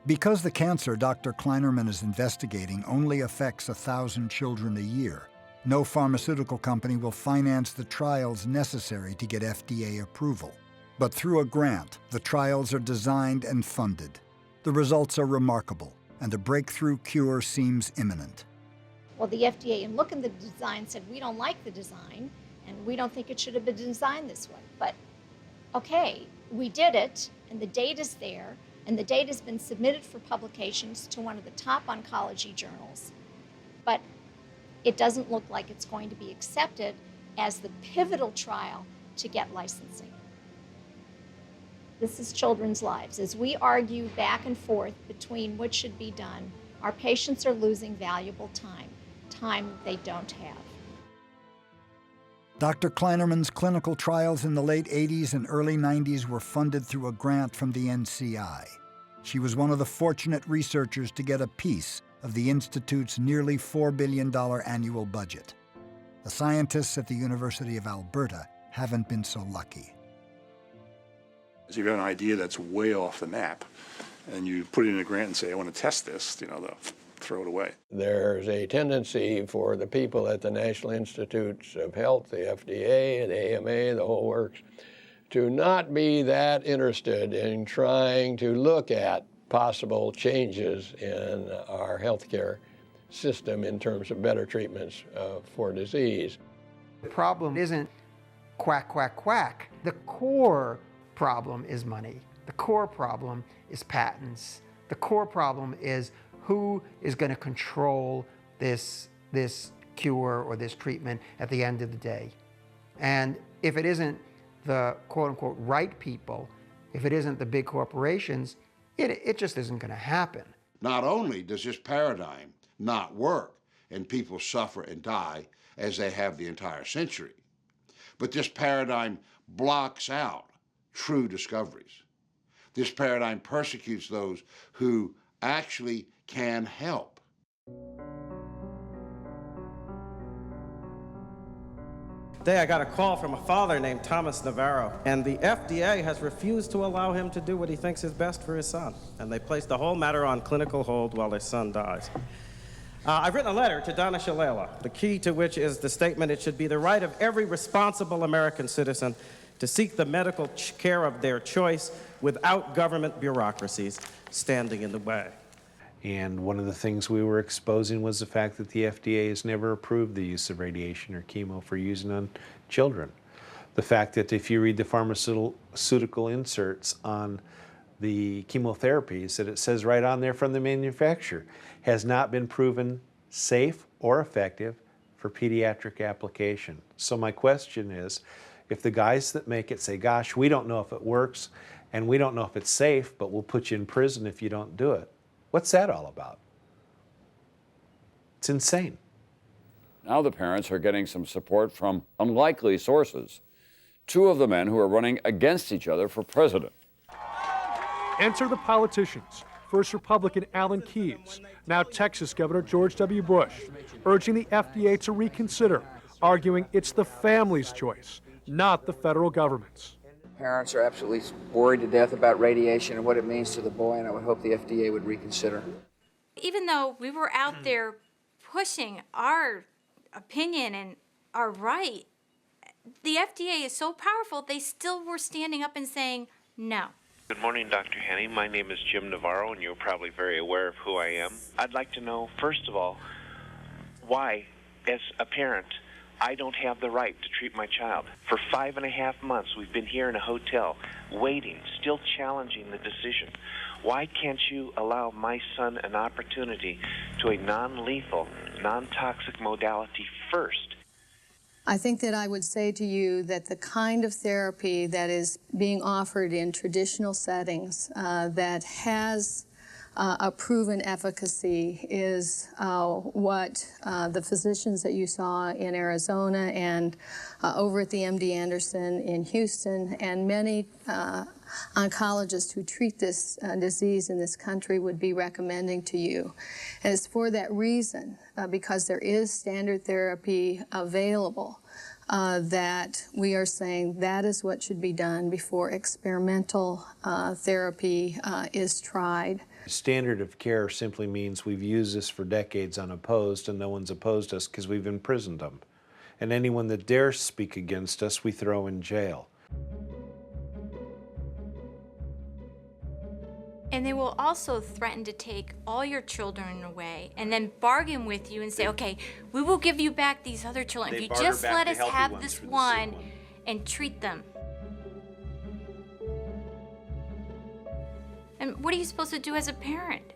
Because the cancer Dr. Kleinerman is investigating only affects 1,000 children a year, no pharmaceutical company will finance the trials necessary to get FDA approval. But through a grant, the trials are designed and funded. The results are remarkable, and a breakthrough cure seems imminent. Well, the FDA, in looking at the design, said, we don't like the design, and we don't think it should have been designed this way. But, okay, we did it, and the data's there, and the data's been submitted for publications to one of the top oncology journals. But it doesn't look like it's going to be accepted as the pivotal trial to get licensing. This is children's lives. As we argue back and forth between what should be done, our patients are losing valuable time they don't have. Dr. Kleinerman's clinical trials in the late 80s and early 90s were funded through a grant from the NCI. She was one of the fortunate researchers to get a piece of the Institute's nearly $4 billion annual budget. The scientists at the University of Alberta haven't been so lucky. If you have an idea that's way off the map, and you put it in a grant and say, I want to test this, they'll throw it away. There's a tendency for the people at the National Institutes of Health, the FDA, the AMA, the whole works, to not be that interested in trying to look at possible changes in our healthcare system in terms of better treatments for disease. The problem isn't quack, quack, quack. The core problem is money. The core problem is patents. The core problem is who is going to control this cure or this treatment at the end of the day. And if it isn't the quote-unquote right people, if it isn't the big corporations, it just isn't going to happen. Not only does this paradigm not work and people suffer and die as they have the entire century, but this paradigm blocks out true discoveries. This paradigm persecutes those who actually can help. Today I got a call from a father named Thomas Navarro, and the FDA has refused to allow him to do what he thinks is best for his son, and they placed the whole matter on clinical hold while his son dies. I've written a letter to Donna Shalala, the key to which is the statement, it should be the right of every responsible American citizen to seek the medical care of their choice without government bureaucracies standing in the way. And one of the things we were exposing was the fact that the FDA has never approved the use of radiation or chemo for using on children. The fact that if you read the pharmaceutical inserts on the chemotherapies, that it says right on there from the manufacturer, has not been proven safe or effective for pediatric application. So my question is, if the guys that make it say, gosh, we don't know if it works and we don't know if it's safe, but we'll put you in prison if you don't do it, what's that all about? It's insane. Now the parents are getting some support from unlikely sources. Two of the men who are running against each other for president. Enter the politicians. First Republican Alan Keyes, now Texas Governor George W. Bush, urging the FDA to reconsider, arguing it's the family's choice, not the federal government's. Parents are absolutely worried to death about radiation and what it means to the boy, and I would hope the FDA would reconsider. Even though we were out there pushing our opinion and our right, the FDA is so powerful, they still were standing up and saying no. Good morning, Dr. Henning. My name is Jim Navarro, and you're probably very aware of who I am. I'd like to know, first of all, why, as a parent, I don't have the right to treat my child. For 5.5 months, we've been here in a hotel, waiting, still challenging the decision. Why can't you allow my son an opportunity to a non-lethal, non-toxic modality first? I think that I would say to you that the kind of therapy that is being offered in traditional settings that has a proven efficacy is what the physicians that you saw in Arizona and over at the MD Anderson in Houston and many oncologists who treat this disease in this country would be recommending to you. And it's for that reason, because there is standard therapy available, that we are saying that is what should be done before experimental therapy is tried. Standard of care simply means we've used this for decades unopposed and no one's opposed us because we've imprisoned them. And anyone that dares speak against us, we throw in jail. And they will also threaten to take all your children away and then bargain with you and say, okay, we will give you back these other children if you just let us have this one and treat them. And what are you supposed to do as a parent?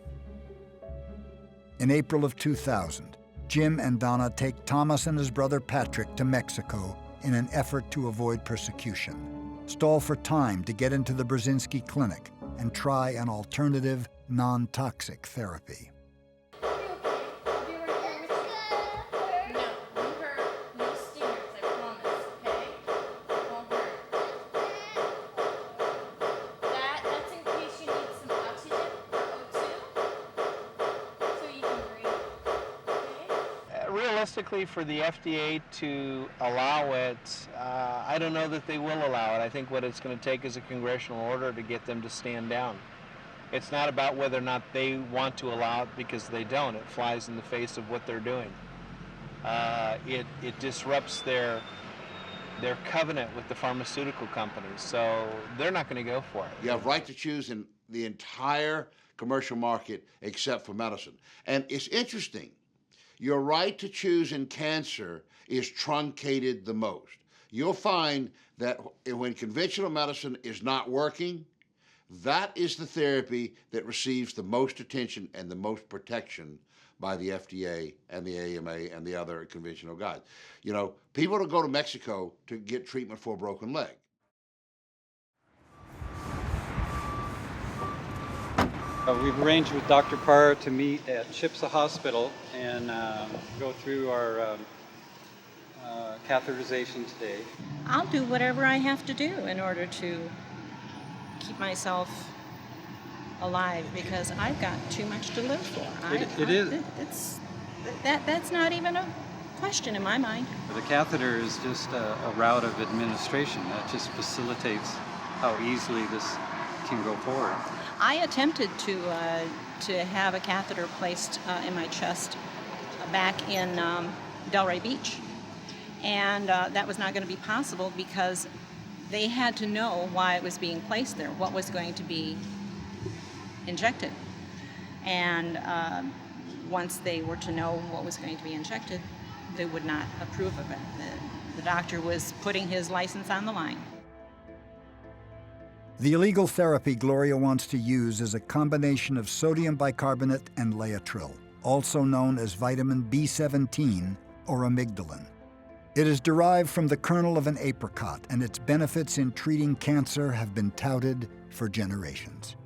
In April of 2000, Jim and Donna take Thomas and his brother Patrick to Mexico in an effort to avoid persecution, stall for time to get into the Burzynski clinic and try an alternative, non-toxic therapy. Realistically, for the FDA to allow it, I don't know that they will allow it. I think what it's going to take is a congressional order to get them to stand down. It's not about whether or not they want to allow it, because they don't. It flies in the face of what they're doing. It disrupts their covenant with the pharmaceutical companies, so they're not going to go for it. You have right to choose in the entire commercial market except for medicine. And it's interesting. Your right to choose in cancer is truncated the most. You'll find that when conventional medicine is not working, that is the therapy that receives the most attention and the most protection by the FDA and the AMA and the other conventional guys. You know, people don't go to Mexico to get treatment for a broken leg. We've arranged with Dr. Parr to meet at Chipsa Hospital and go through our catheterization today. I'll do whatever I have to do in order to keep myself alive, because I've got too much to live for. That's not even a question in my mind. The catheter is just a route of administration that just facilitates how easily this can go forward. I attempted to have a catheter placed in my chest back in Delray Beach, and that was not going to be possible because they had to know why it was being placed there, what was going to be injected. And once they were to know what was going to be injected, they would not approve of it. The doctor was putting his license on the line. The illegal therapy Gloria wants to use is a combination of sodium bicarbonate and Laetrile, also known as vitamin B17 or amygdalin. It is derived from the kernel of an apricot, and its benefits in treating cancer have been touted for generations.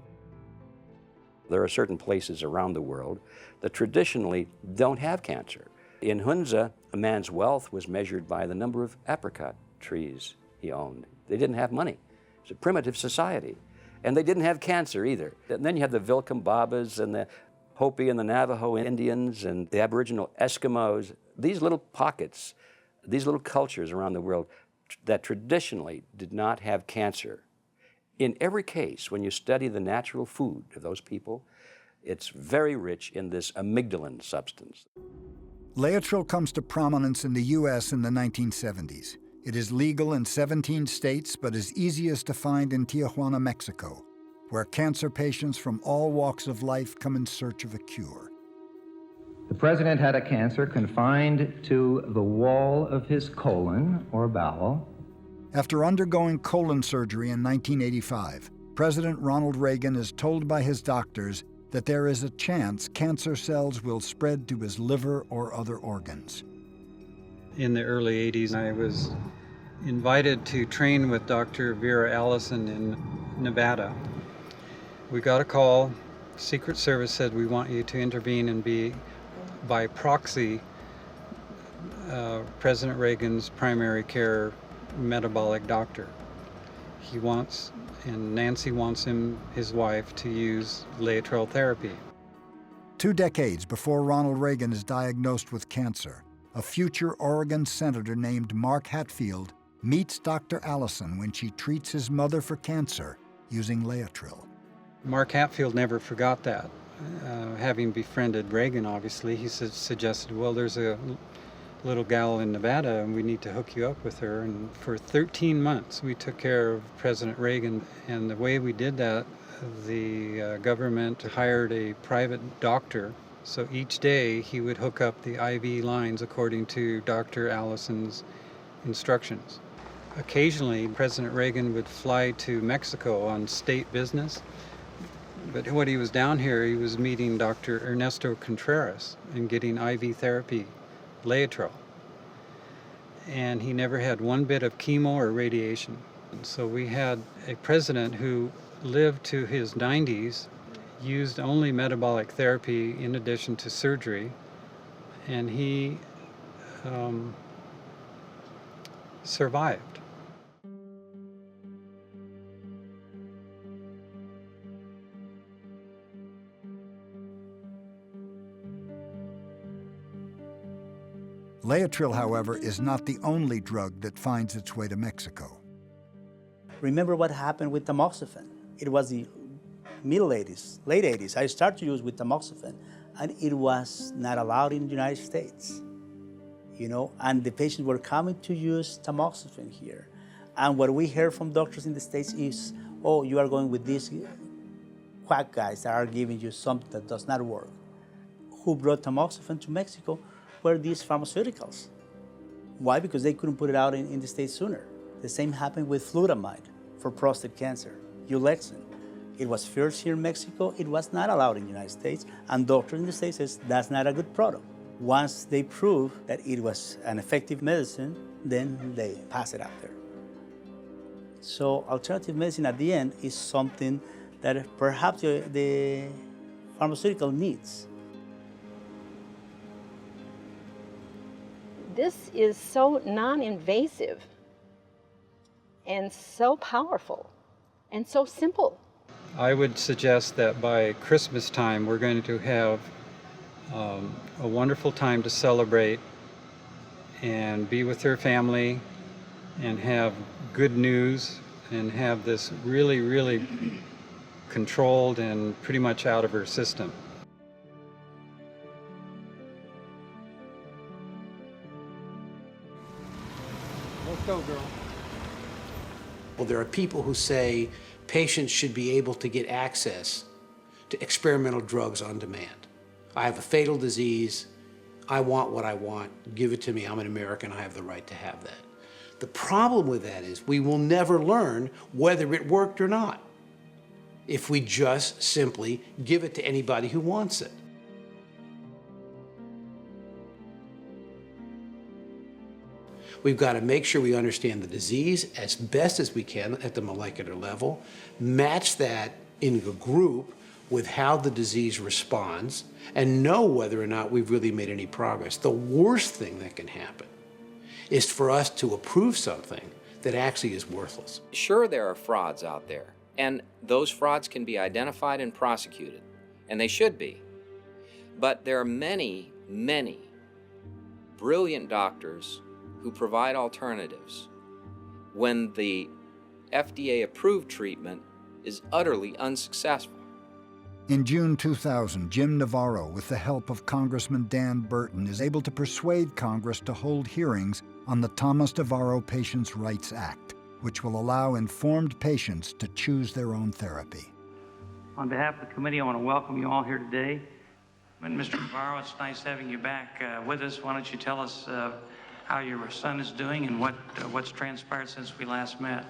There are certain places around the world that traditionally don't have cancer. In Hunza, a man's wealth was measured by the number of apricot trees he owned. They didn't have money. It's a primitive society. And they didn't have cancer either. And then you have the Vilcabambas and the Hopi and the Navajo Indians and the Aboriginal Eskimos. These little pockets, these little cultures around the world that traditionally did not have cancer. In every case, when you study the natural food of those people, it's very rich in this amygdalin substance. Laetrile comes to prominence in the U.S. in the 1970s. It is legal in 17 states, but is easiest to find in Tijuana, Mexico, where cancer patients from all walks of life come in search of a cure. The president had a cancer confined to the wall of his colon or bowel. After undergoing colon surgery in 1985, President Ronald Reagan is told by his doctors that there is a chance cancer cells will spread to his liver or other organs. In the early 80s, I was invited to train with Dr. Vera Allison in Nevada. We got a call. Secret Service said, we want you to intervene and be, by proxy, President Reagan's primary care metabolic doctor. He wants, and Nancy wants him, his wife, to use Laetrile therapy. 2 decades before Ronald Reagan is diagnosed with cancer, a future Oregon senator named Mark Hatfield meets Dr. Allison when she treats his mother for cancer using Laetrile. Mark Hatfield never forgot that. Having befriended Reagan, obviously, he suggested, well, there's a little gal in Nevada and we need to hook you up with her. And for 13 months, we took care of President Reagan. And the way we did that, the government hired a private doctor. So each day he would hook up the IV lines according to Dr. Allison's instructions. Occasionally, President Reagan would fly to Mexico on state business. But when he was down here, he was meeting Dr. Ernesto Contreras and getting IV therapy, Laetrile. And he never had one bit of chemo or radiation. And so we had a president who lived to his 90s, used only metabolic therapy in addition to surgery, and he survived. Laetrile, however, is not the only drug that finds its way to Mexico. Remember what happened with tamoxifen. It was the middle 80s, late 80s. I started to use with tamoxifen, and it was not allowed in the United States. You know, and the patients were coming to use tamoxifen here. And what we heard from doctors in the States is, oh, you are going with these quack guys that are giving you something that does not work. Who brought tamoxifen to Mexico were these pharmaceuticals. Why? Because they couldn't put it out in the States sooner. The same happened with flutamide for prostate cancer, Ulexin. It was first here in Mexico, it was not allowed in the United States, and doctors in the States says that's not a good product. Once they prove that it was an effective medicine, then they pass it out there. So alternative medicine at the end is something that perhaps the pharmaceutical needs. This is so non-invasive and so powerful and so simple. I would suggest that by Christmas time, we're going to have a wonderful time to celebrate and be with her family and have good news and have this really, really controlled and pretty much out of her system. Let's go, girl. Well, there are people who say patients should be able to get access to experimental drugs on demand. I have a fatal disease. I want what I want. Give it to me. I'm an American. I have the right to have that. The problem with that is we will never learn whether it worked or not if we just simply give it to anybody who wants it. We've got to make sure we understand the disease as best as we can at the molecular level, match that in a group with how the disease responds, and know whether or not we've really made any progress. The worst thing that can happen is for us to approve something that actually is worthless. Sure, there are frauds out there, and those frauds can be identified and prosecuted, and they should be. But there are many, many brilliant doctors who provide alternatives when the FDA-approved treatment is utterly unsuccessful. In June 2000, Jim Navarro, with the help of Congressman Dan Burton, is able to persuade Congress to hold hearings on the Thomas Navarro Patients' Rights Act, which will allow informed patients to choose their own therapy. On behalf of the committee, I want to welcome you all here today. And Mr. Navarro, it's nice having you back with us. Why don't you tell us how your son is doing and what's transpired since we last met?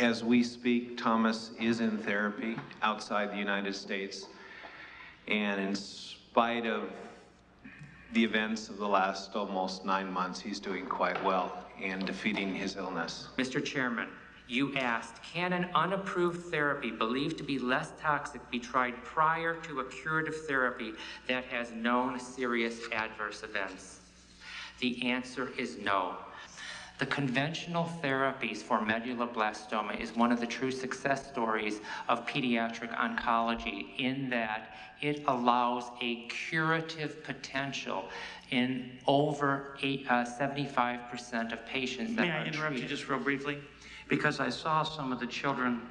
As we speak, Thomas is in therapy outside the United States, and in spite of the events of the last almost 9 months, he's doing quite well in defeating his illness. Mr. Chairman, you asked, can an unapproved therapy believed to be less toxic be tried prior to a curative therapy that has known serious adverse events? The answer is no. The conventional therapies for medulloblastoma is one of the true success stories of pediatric oncology in that it allows a curative potential in over 75% of patients that May I interrupt you just real briefly? Because I saw some of the children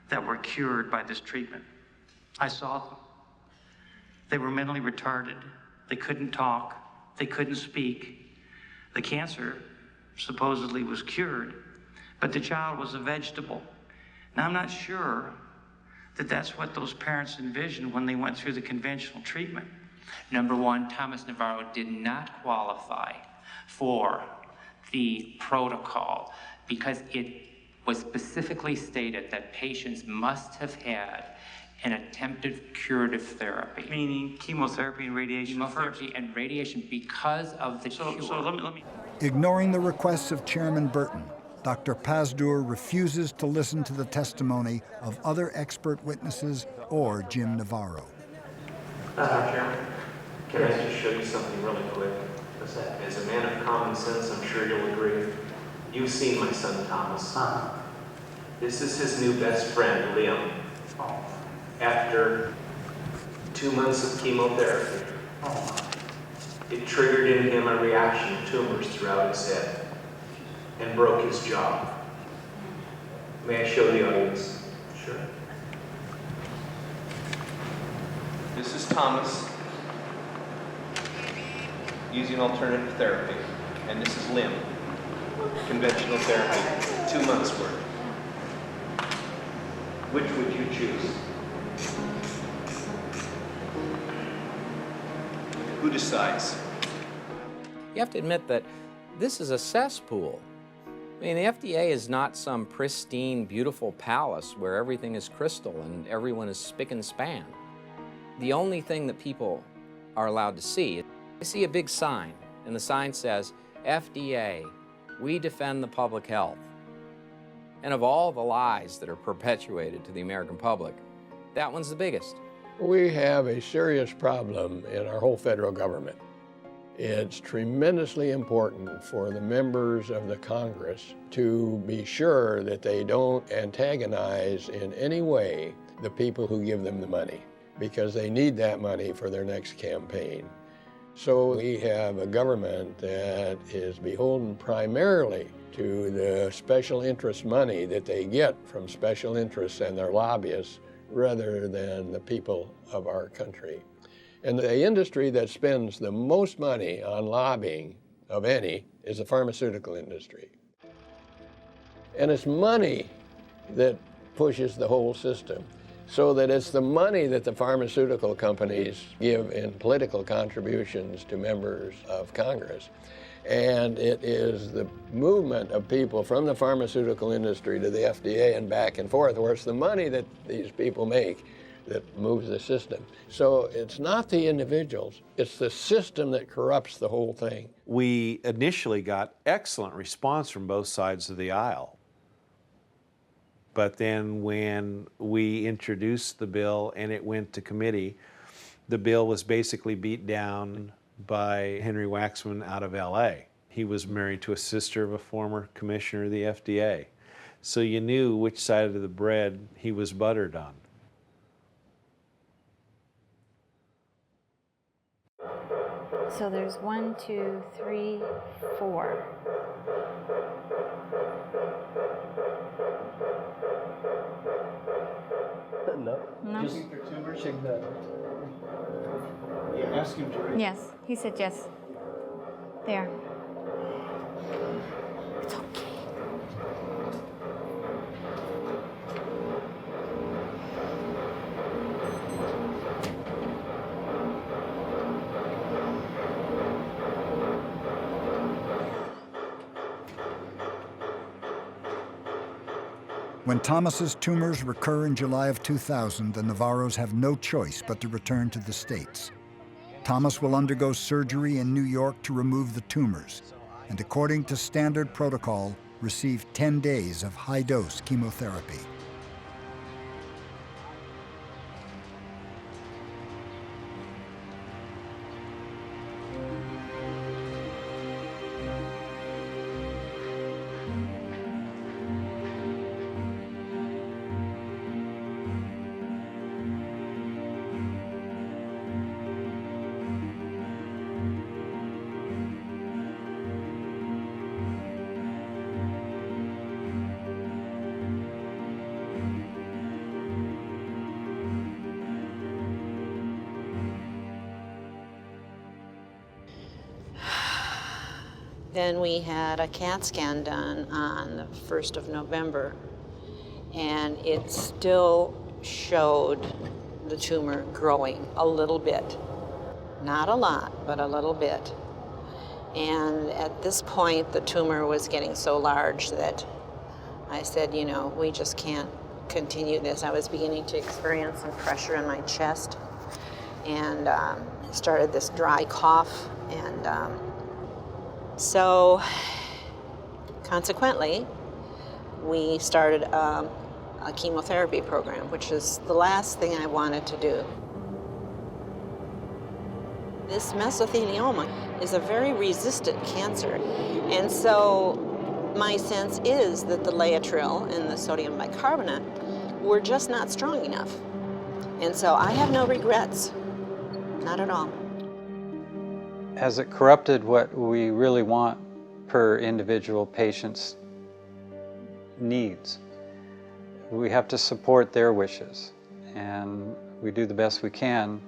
that were cured by this treatment. I saw them. They were mentally retarded. They couldn't talk. They couldn't speak. The cancer supposedly was cured, but the child was a vegetable. Now, I'm not sure that that's what those parents envisioned when they went through the conventional treatment. Number one, Thomas Navarro did not qualify for the protocol because it was specifically stated that patients must have had an attempted curative therapy. Meaning chemotherapy and radiation Chemotherapy first. and radiation because of the cure. So let me. Ignoring the requests of Chairman Burton, Dr. Pazdour refuses to listen to the testimony of other expert witnesses or Jim Navarro. Mr. Chairman, can I just show you something really quick? As a man of common sense, I'm sure you'll agree. You've seen my son, Thomas. This is his new best friend, Liam. After 2 months of chemotherapy, it triggered in him a reaction of tumors throughout his head and broke his jaw. May I show the audience? Sure. This is Thomas using alternative therapy, and this is Lim, conventional therapy, 2 months worth. Which would you choose? Who decides? You have to admit that this is a cesspool. I mean, the FDA is not some pristine, beautiful palace where everything is crystal and everyone is spick and span. The only thing that people are allowed to see, they see a big sign, and the sign says, FDA, we defend the public health. And of all the lies that are perpetuated to the American public, that one's the biggest. We have a serious problem in our whole federal government. It's tremendously important for the members of the Congress to be sure that they don't antagonize in any way the people who give them the money, because they need that money for their next campaign. So we have a government that is beholden primarily to the special interest money that they get from special interests and their lobbyists rather than the people of our country. And the industry that spends the most money on lobbying of any is the pharmaceutical industry. And it's money that pushes the whole system. so that it's the money that the pharmaceutical companies give in political contributions to members of Congress. And it is the movement of people from the pharmaceutical industry to the FDA and back and forth, where it's the money that these people make that moves the system. So it's not the individuals, it's the system that corrupts the whole thing. We initially got excellent response from both sides of the aisle. But then when we introduced the bill and it went to committee, the bill was basically beat down by Henry Waxman out of LA. He was married to a sister of a former commissioner of the FDA. So you knew which side of the bread he was buttered on. So there's 1, 2, 3, 4. No. No. Just the tumor, shake that. Yeah, ask him to raise. Yes, he said yes. There. It's okay. When Thomas's tumors recur in July of 2000, the Navarros have no choice but to return to the States. Thomas will undergo surgery in New York to remove the tumors, and according to standard protocol, receive 10 days of high-dose chemotherapy. Then we had a CAT scan done on the 1st of November, and it still showed the tumor growing a little bit. Not a lot, but a little bit. And at this point, the tumor was getting so large that I said, you know, we just can't continue this. I was beginning to experience some pressure in my chest, and started this dry cough, and so, consequently, we started a chemotherapy program, which is the last thing I wanted to do. This mesothelioma is a very resistant cancer, and so my sense is that the Laetrile and the sodium bicarbonate were just not strong enough. And so I have no regrets, not at all. Has it corrupted what we really want per individual patient's needs? We have to support their wishes, and we do the best we can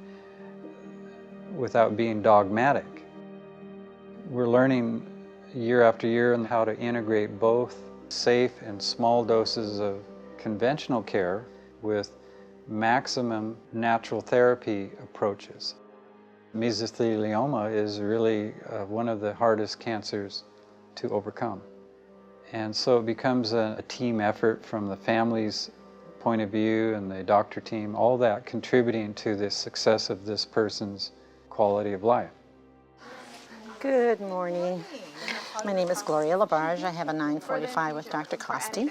without being dogmatic. We're learning year after year on how to integrate both safe and small doses of conventional care with maximum natural therapy approaches. Mesothelioma is really one of the hardest cancers to overcome. And so it becomes a team effort from the family's point of view and the doctor team, all that contributing to the success of this person's quality of life. Good morning. My name is Gloria Labarge. I have a 945 with Dr. Costi.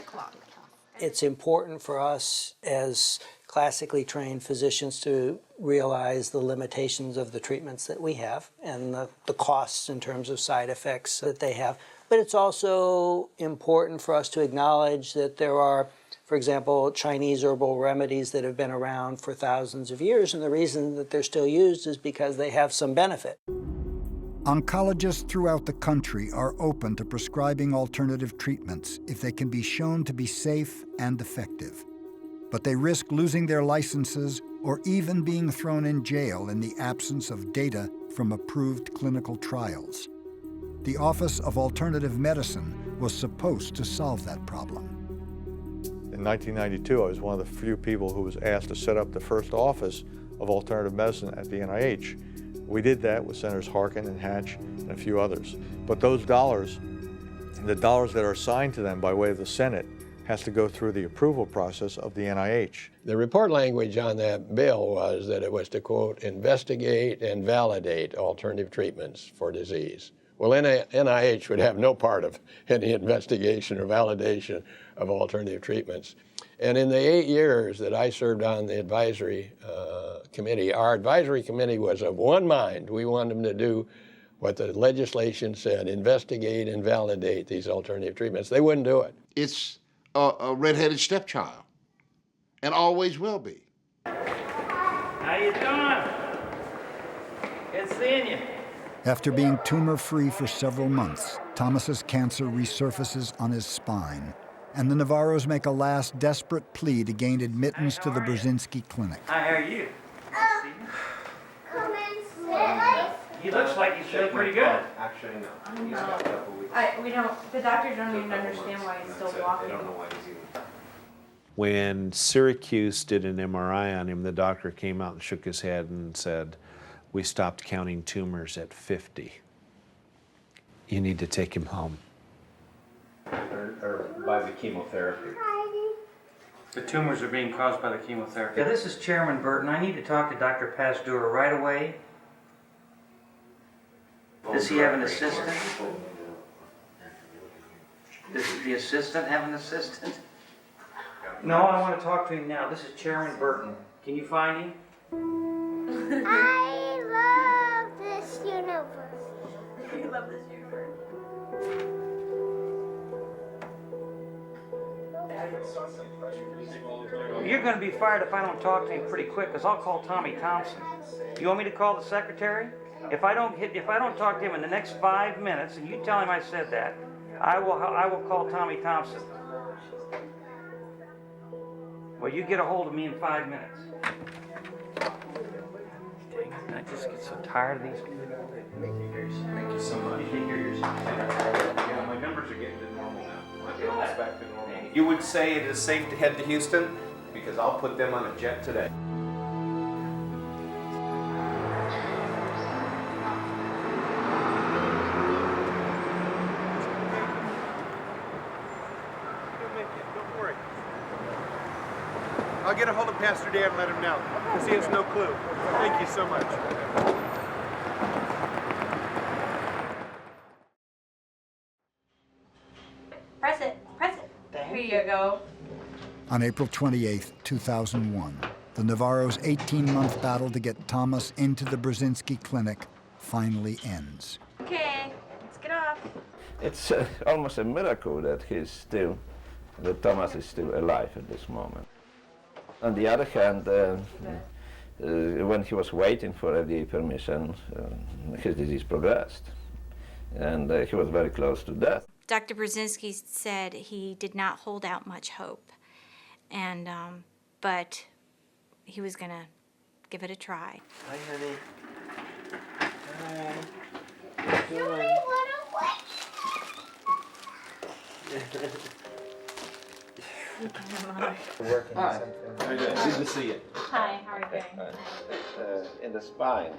It's important for us as classically trained physicians to realize the limitations of the treatments that we have and the costs in terms of side effects that they have. But it's also important for us to acknowledge that there are, for example, Chinese herbal remedies that have been around for thousands of years, and the reason that they're still used is because they have some benefit. Oncologists throughout the country are open to prescribing alternative treatments if they can be shown to be safe and effective. But they risk losing their licenses or even being thrown in jail in the absence of data from approved clinical trials. The Office of Alternative Medicine was supposed to solve that problem. In 1992, I was one of the few people who was asked to set up the first office of alternative medicine at the NIH. We did that with Senators Harkin and Hatch and a few others. But those dollars, the dollars that are assigned to them by way of the Senate, has to go through the approval process of the NIH. The report language on that bill was that it was to, quote, investigate and validate alternative treatments for disease. Well, NIH would have no part of any investigation or validation of alternative treatments. And in the 8 years that I served on the advisory committee, our advisory committee was of one mind. We wanted them to do what the legislation said, investigate and validate these alternative treatments. They wouldn't do it. It's a red-headed stepchild, and always will be. How you doing? Good seeing you. After being tumor-free for several months, Thomas's cancer resurfaces on his spine, and the Navarros make a last desperate plea to gain admittance to the Burzynski clinic. How are you? He looks like he's feeling pretty good. Actually, no. He's got a couple weeks. The doctors don't even understand why he's still walking. They don't know why he's even. When Syracuse did an MRI on him, the doctor came out and shook his head and said, "We stopped counting tumors at 50. You need to take him home." Or by the chemotherapy. The tumors are being caused by the chemotherapy. Yeah, this is Chairman Burton. I need to talk to Dr. Pazdour right away. Does he have an assistant? Does the assistant have an assistant? No, I want to talk to him now. This is Chairman Burton. Can you find him? I love this universe. You love this universe. You're going to be fired if I don't talk to him pretty quick, because I'll call Tommy Thompson. You want me to call the secretary? If I don't talk to him in the next 5 minutes, and you tell him I said that, I will call Tommy Thompson. Well, you get a hold of me in 5 minutes. Dang it, I just get so tired of these. Thank you so much. You take care of yourself. Yeah, my numbers are getting to normal now. My almost back to normal. You would say it is safe to head to Houston? Because I'll put them on a jet today. I'll get a hold of Pastor Dan and let him know, because he has no clue. Thank you so much. Press it. Here you go. On April 28, 2001, the Navarros' 18-month battle to get Thomas into the Burzynski clinic finally ends. Okay, let's get off. It's almost a miracle that Thomas is still alive at this moment. On the other hand, when he was waiting for FDA permission, his disease progressed, and he was very close to death. Dr. Burzynski said he did not hold out much hope, and but he was gonna give it a try. Hi, honey. Hi. You really want to wait? Hi. How are you doing? Good to see you. Hi, how are you doing? In the spine,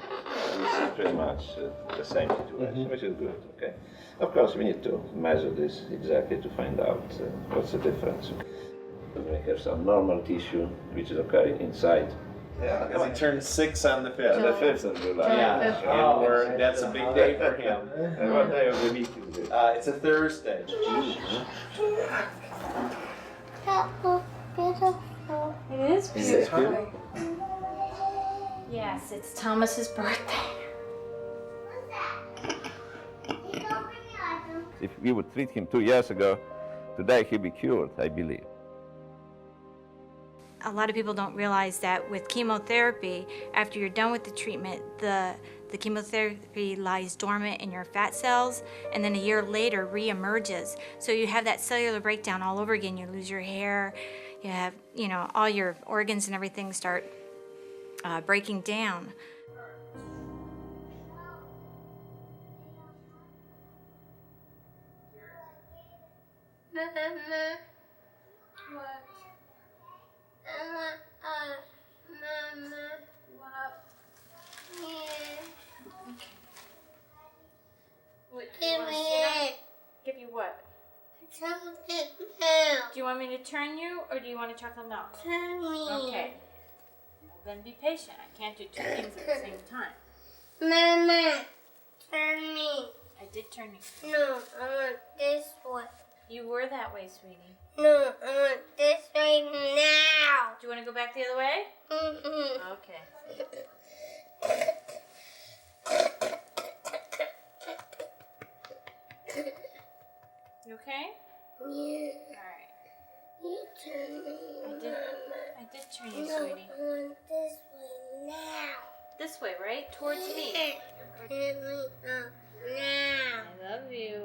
we see pretty much the same situation, which is good. Okay. Of course, we need to measure this exactly to find out what's the difference. We have some normal tissue, which is occurring inside. Yeah, because he turned 6 on the 5th. The 5th of July. Yeah, and that's a big day for him. And what day of the week is it? It's a Thursday. Beautiful. It is beautiful. Yes, it's Thomas's birthday. If we would treat him 2 years ago, today he'd be cured, I believe. A lot of people don't realize that with chemotherapy, after you're done with the treatment, the chemotherapy lies dormant in your fat cells, and then a year later reemerges. So you have that cellular breakdown all over again. You lose your hair, you have, all your organs and everything start breaking down. What? Mama. What? Yeah. Okay. What, Give me it. Give you what? Chocolate milk. Do you want me to turn you, or do you want a chocolate milk? Turn me. Okay. Well, then be patient. I can't do two things at the same time. Mama, turn me. I did turn you. No, I want this way. You were that way, sweetie. No, I want this way now. Do you want to go back the other way? Mm-hmm. Okay. You okay? Yeah. Alright. You turn me. I did turn you, No, sweetie. I want this way now. This way, right? Towards me. Turn me up now. I love you.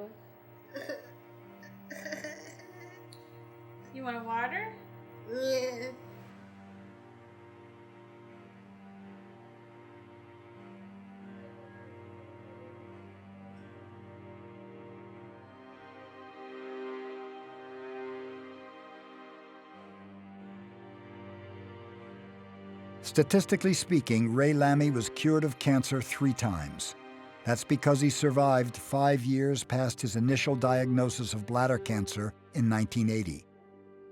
You want water? Yeah. Statistically speaking, Ray Lamy was cured of cancer 3 times. That's because he survived 5 years past his initial diagnosis of bladder cancer in 1980,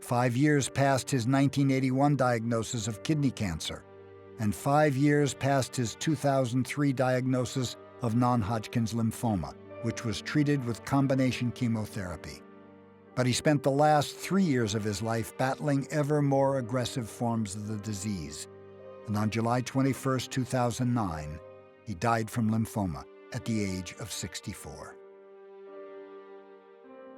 5 years past his 1981 diagnosis of kidney cancer, and 5 years past his 2003 diagnosis of non-Hodgkin's lymphoma, which was treated with combination chemotherapy. But he spent the last 3 years of his life battling ever more aggressive forms of the disease. And on July 21, 2009, he died from lymphoma at the age of 64.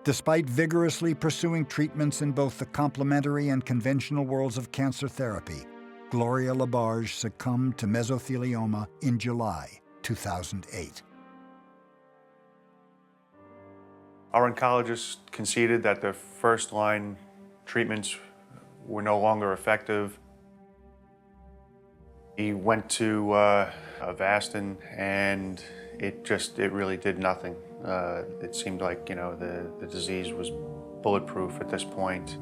Despite vigorously pursuing treatments in both the complementary and conventional worlds of cancer therapy, Gloria Labarge succumbed to mesothelioma in July 2008. Our oncologist conceded that the first-line treatments were no longer effective. He went to Avastin, and it really did nothing. It seemed like, the disease was bulletproof at this point.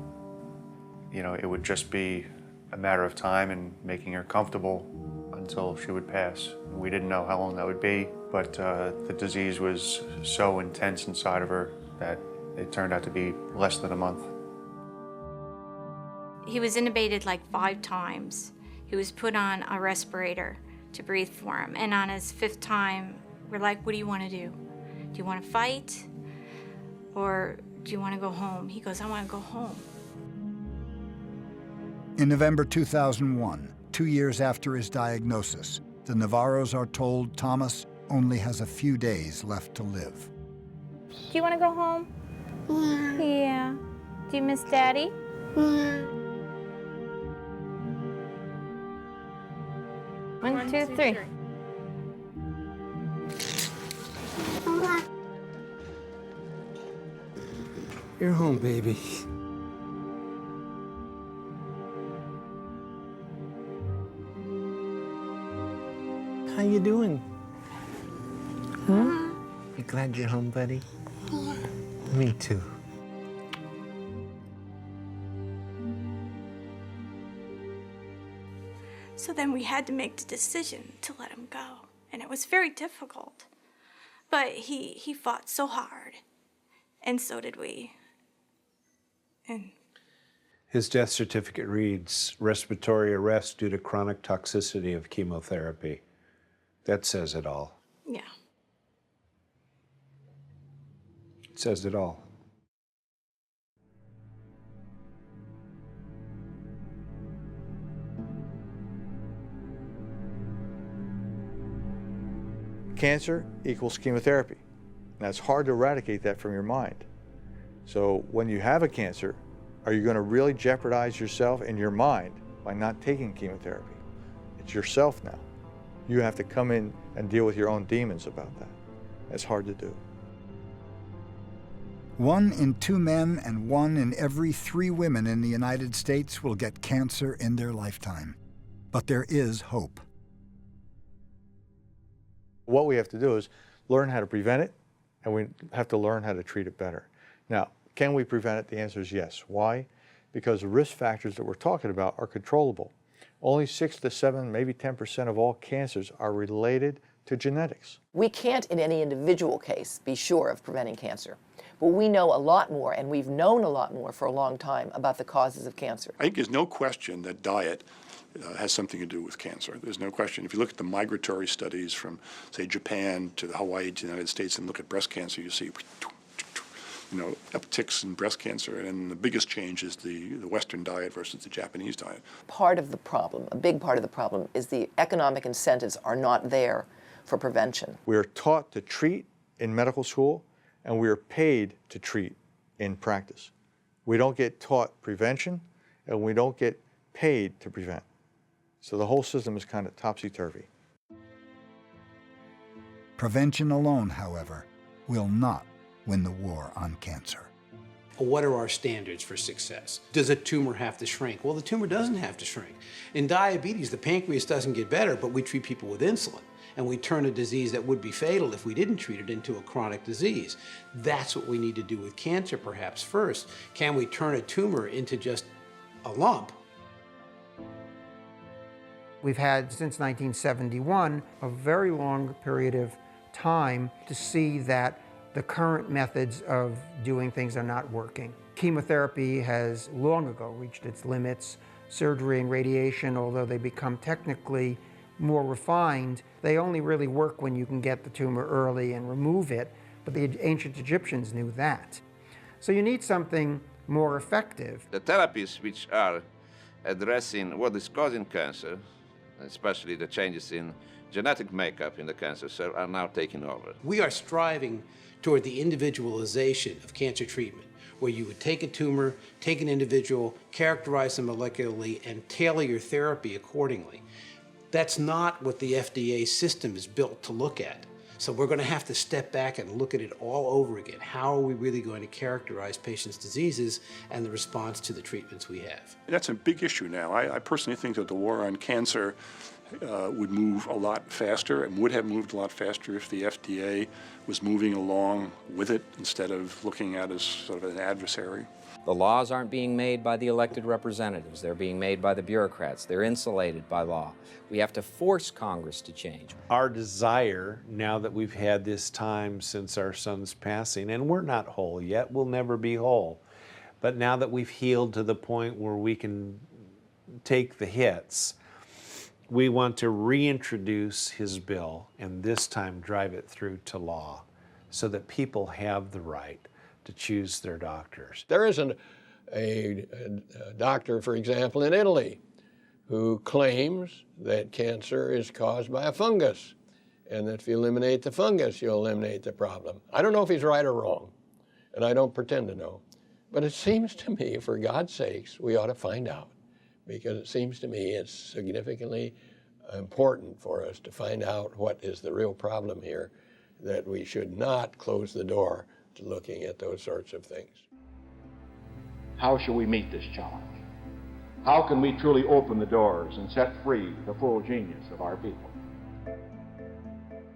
It would just be a matter of time and making her comfortable until she would pass. We didn't know how long that would be, but the disease was so intense inside of her that it turned out to be less than a month. He was intubated like 5 times. He was put on a respirator to breathe for him. And on his 5th time, we're like, what do you want to do? Do you want to fight? Or do you want to go home? He goes, I want to go home. In November 2001, 2 years after his diagnosis, the Navarros are told Thomas only has a few days left to live. Do you want to go home? Yeah. Yeah. Do you miss Daddy? Yeah. 1, 2, 3. You're home, baby. How you doing? Huh? You glad you're home, buddy? Yeah. Me too. So then we had to make the decision to let him go. And it was very difficult. But he fought so hard. And so did we. And his death certificate reads, respiratory arrest due to chronic toxicity of chemotherapy. That says it all. yeah. It says it all. Cancer equals chemotherapy. Now, it's hard to eradicate that from your mind. So when you have a cancer, are you going to really jeopardize yourself and your mind by not taking chemotherapy? It's yourself now. You have to come in and deal with your own demons about that. It's hard to do. 1 in 2 men and 1 in every 3 women in the United States will get cancer in their lifetime. But there is hope. What we have to do is learn how to prevent it, and we have to learn how to treat it better. Now, can we prevent it? The answer is yes. Why? because the risk factors that we're talking about are controllable. Only 6 to 7, maybe 10% of all cancers are related to genetics. We can't, in any individual case, be sure of preventing cancer. But we know a lot more, and we've known a lot more for a long time about the causes of cancer. I think there's no question that diet has something to do with cancer. There's no question. If you look at the migratory studies from, say, Japan to Hawaii to the United States and look at breast cancer, you see, upticks in breast cancer. And the biggest change is the Western diet versus the Japanese diet. Part of the problem, a big part of the problem, is the economic incentives are not there for prevention. We are taught to treat in medical school, and we are paid to treat in practice. We don't get taught prevention, and we don't get paid to prevent. So the whole system is kind of topsy-turvy. Prevention alone, however, will not win the war on cancer. What are our standards for success? Does a tumor have to shrink? Well, the tumor doesn't have to shrink. In diabetes, the pancreas doesn't get better, but we treat people with insulin. And we turn a disease that would be fatal if we didn't treat it into a chronic disease. That's what we need to do with cancer perhaps first. Can we turn a tumor into just a lump? We've had, since 1971, a very long period of time to see that the current methods of doing things are not working. Chemotherapy has long ago reached its limits. Surgery and radiation, although they become technically more refined, they only really work when you can get the tumor early and remove it, but the ancient Egyptians knew that. So you need something more effective. The therapies which are addressing what is causing cancer, especially the changes in genetic makeup in the cancer cell, are now taking over. We are striving toward the individualization of cancer treatment, where you would take a tumor, take an individual, characterize them molecularly, and tailor your therapy accordingly. That's not what the FDA system is built to look at. So we're going to have to step back and look at it all over again. How are we really going to characterize patients' diseases and the response to the treatments we have? That's a big issue now. I personally think that the war on cancer would move a lot faster and would have moved a lot faster if the FDA was moving along with it instead of looking at it as sort of an adversary. The laws aren't being made by the elected representatives. They're being made by the bureaucrats. They're insulated by law. We have to force Congress to change. Our desire, now that we've had this time since our son's passing, and we're not whole yet, we'll never be whole, but now that we've healed to the point where we can take the hits, we want to reintroduce his bill and this time drive it through to law so that people have the right to choose their doctors. There isn't a doctor, for example, in Italy who claims that cancer is caused by a fungus and that if you eliminate the fungus, you'll eliminate the problem. I don't know if he's right or wrong, and I don't pretend to know, but it seems to me, for God's sakes, we ought to find out, because it seems to me it's significantly important for us to find out what is the real problem here, that we should not close the door to looking at those sorts of things. How shall we meet this challenge? How can we truly open the doors and set free the full genius of our people?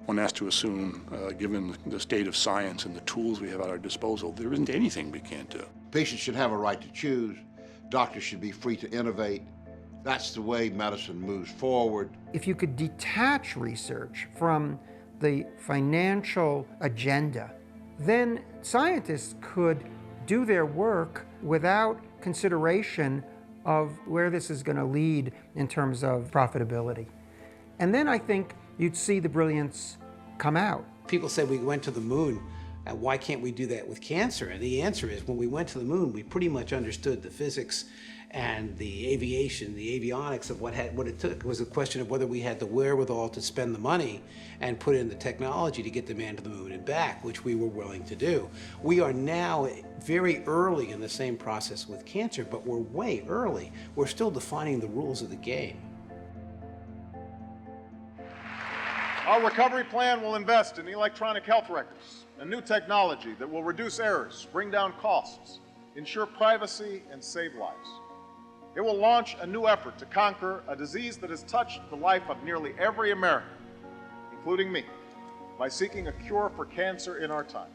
One has to assume, given the state of science and the tools we have at our disposal, there isn't anything we can't do. Patients should have a right to choose. Doctors should be free to innovate. That's the way medicine moves forward. If you could detach research from the financial agenda, then scientists could do their work without consideration of where this is going to lead in terms of profitability. And then I think you'd see the brilliance come out. People say we went to the moon, and why can't we do that with cancer? And the answer is, when we went to the moon, we pretty much understood the physics and the aviation, the avionics of what it took. It was a question of whether we had the wherewithal to spend the money and put in the technology to get the man to the moon and back, which we were willing to do. We are now very early in the same process with cancer, but we're way early. We're still defining the rules of the game. Our recovery plan will invest in electronic health records, a new technology that will reduce errors, bring down costs, ensure privacy, and save lives. It will launch a new effort to conquer a disease that has touched the life of nearly every American, including me, by seeking a cure for cancer in our time.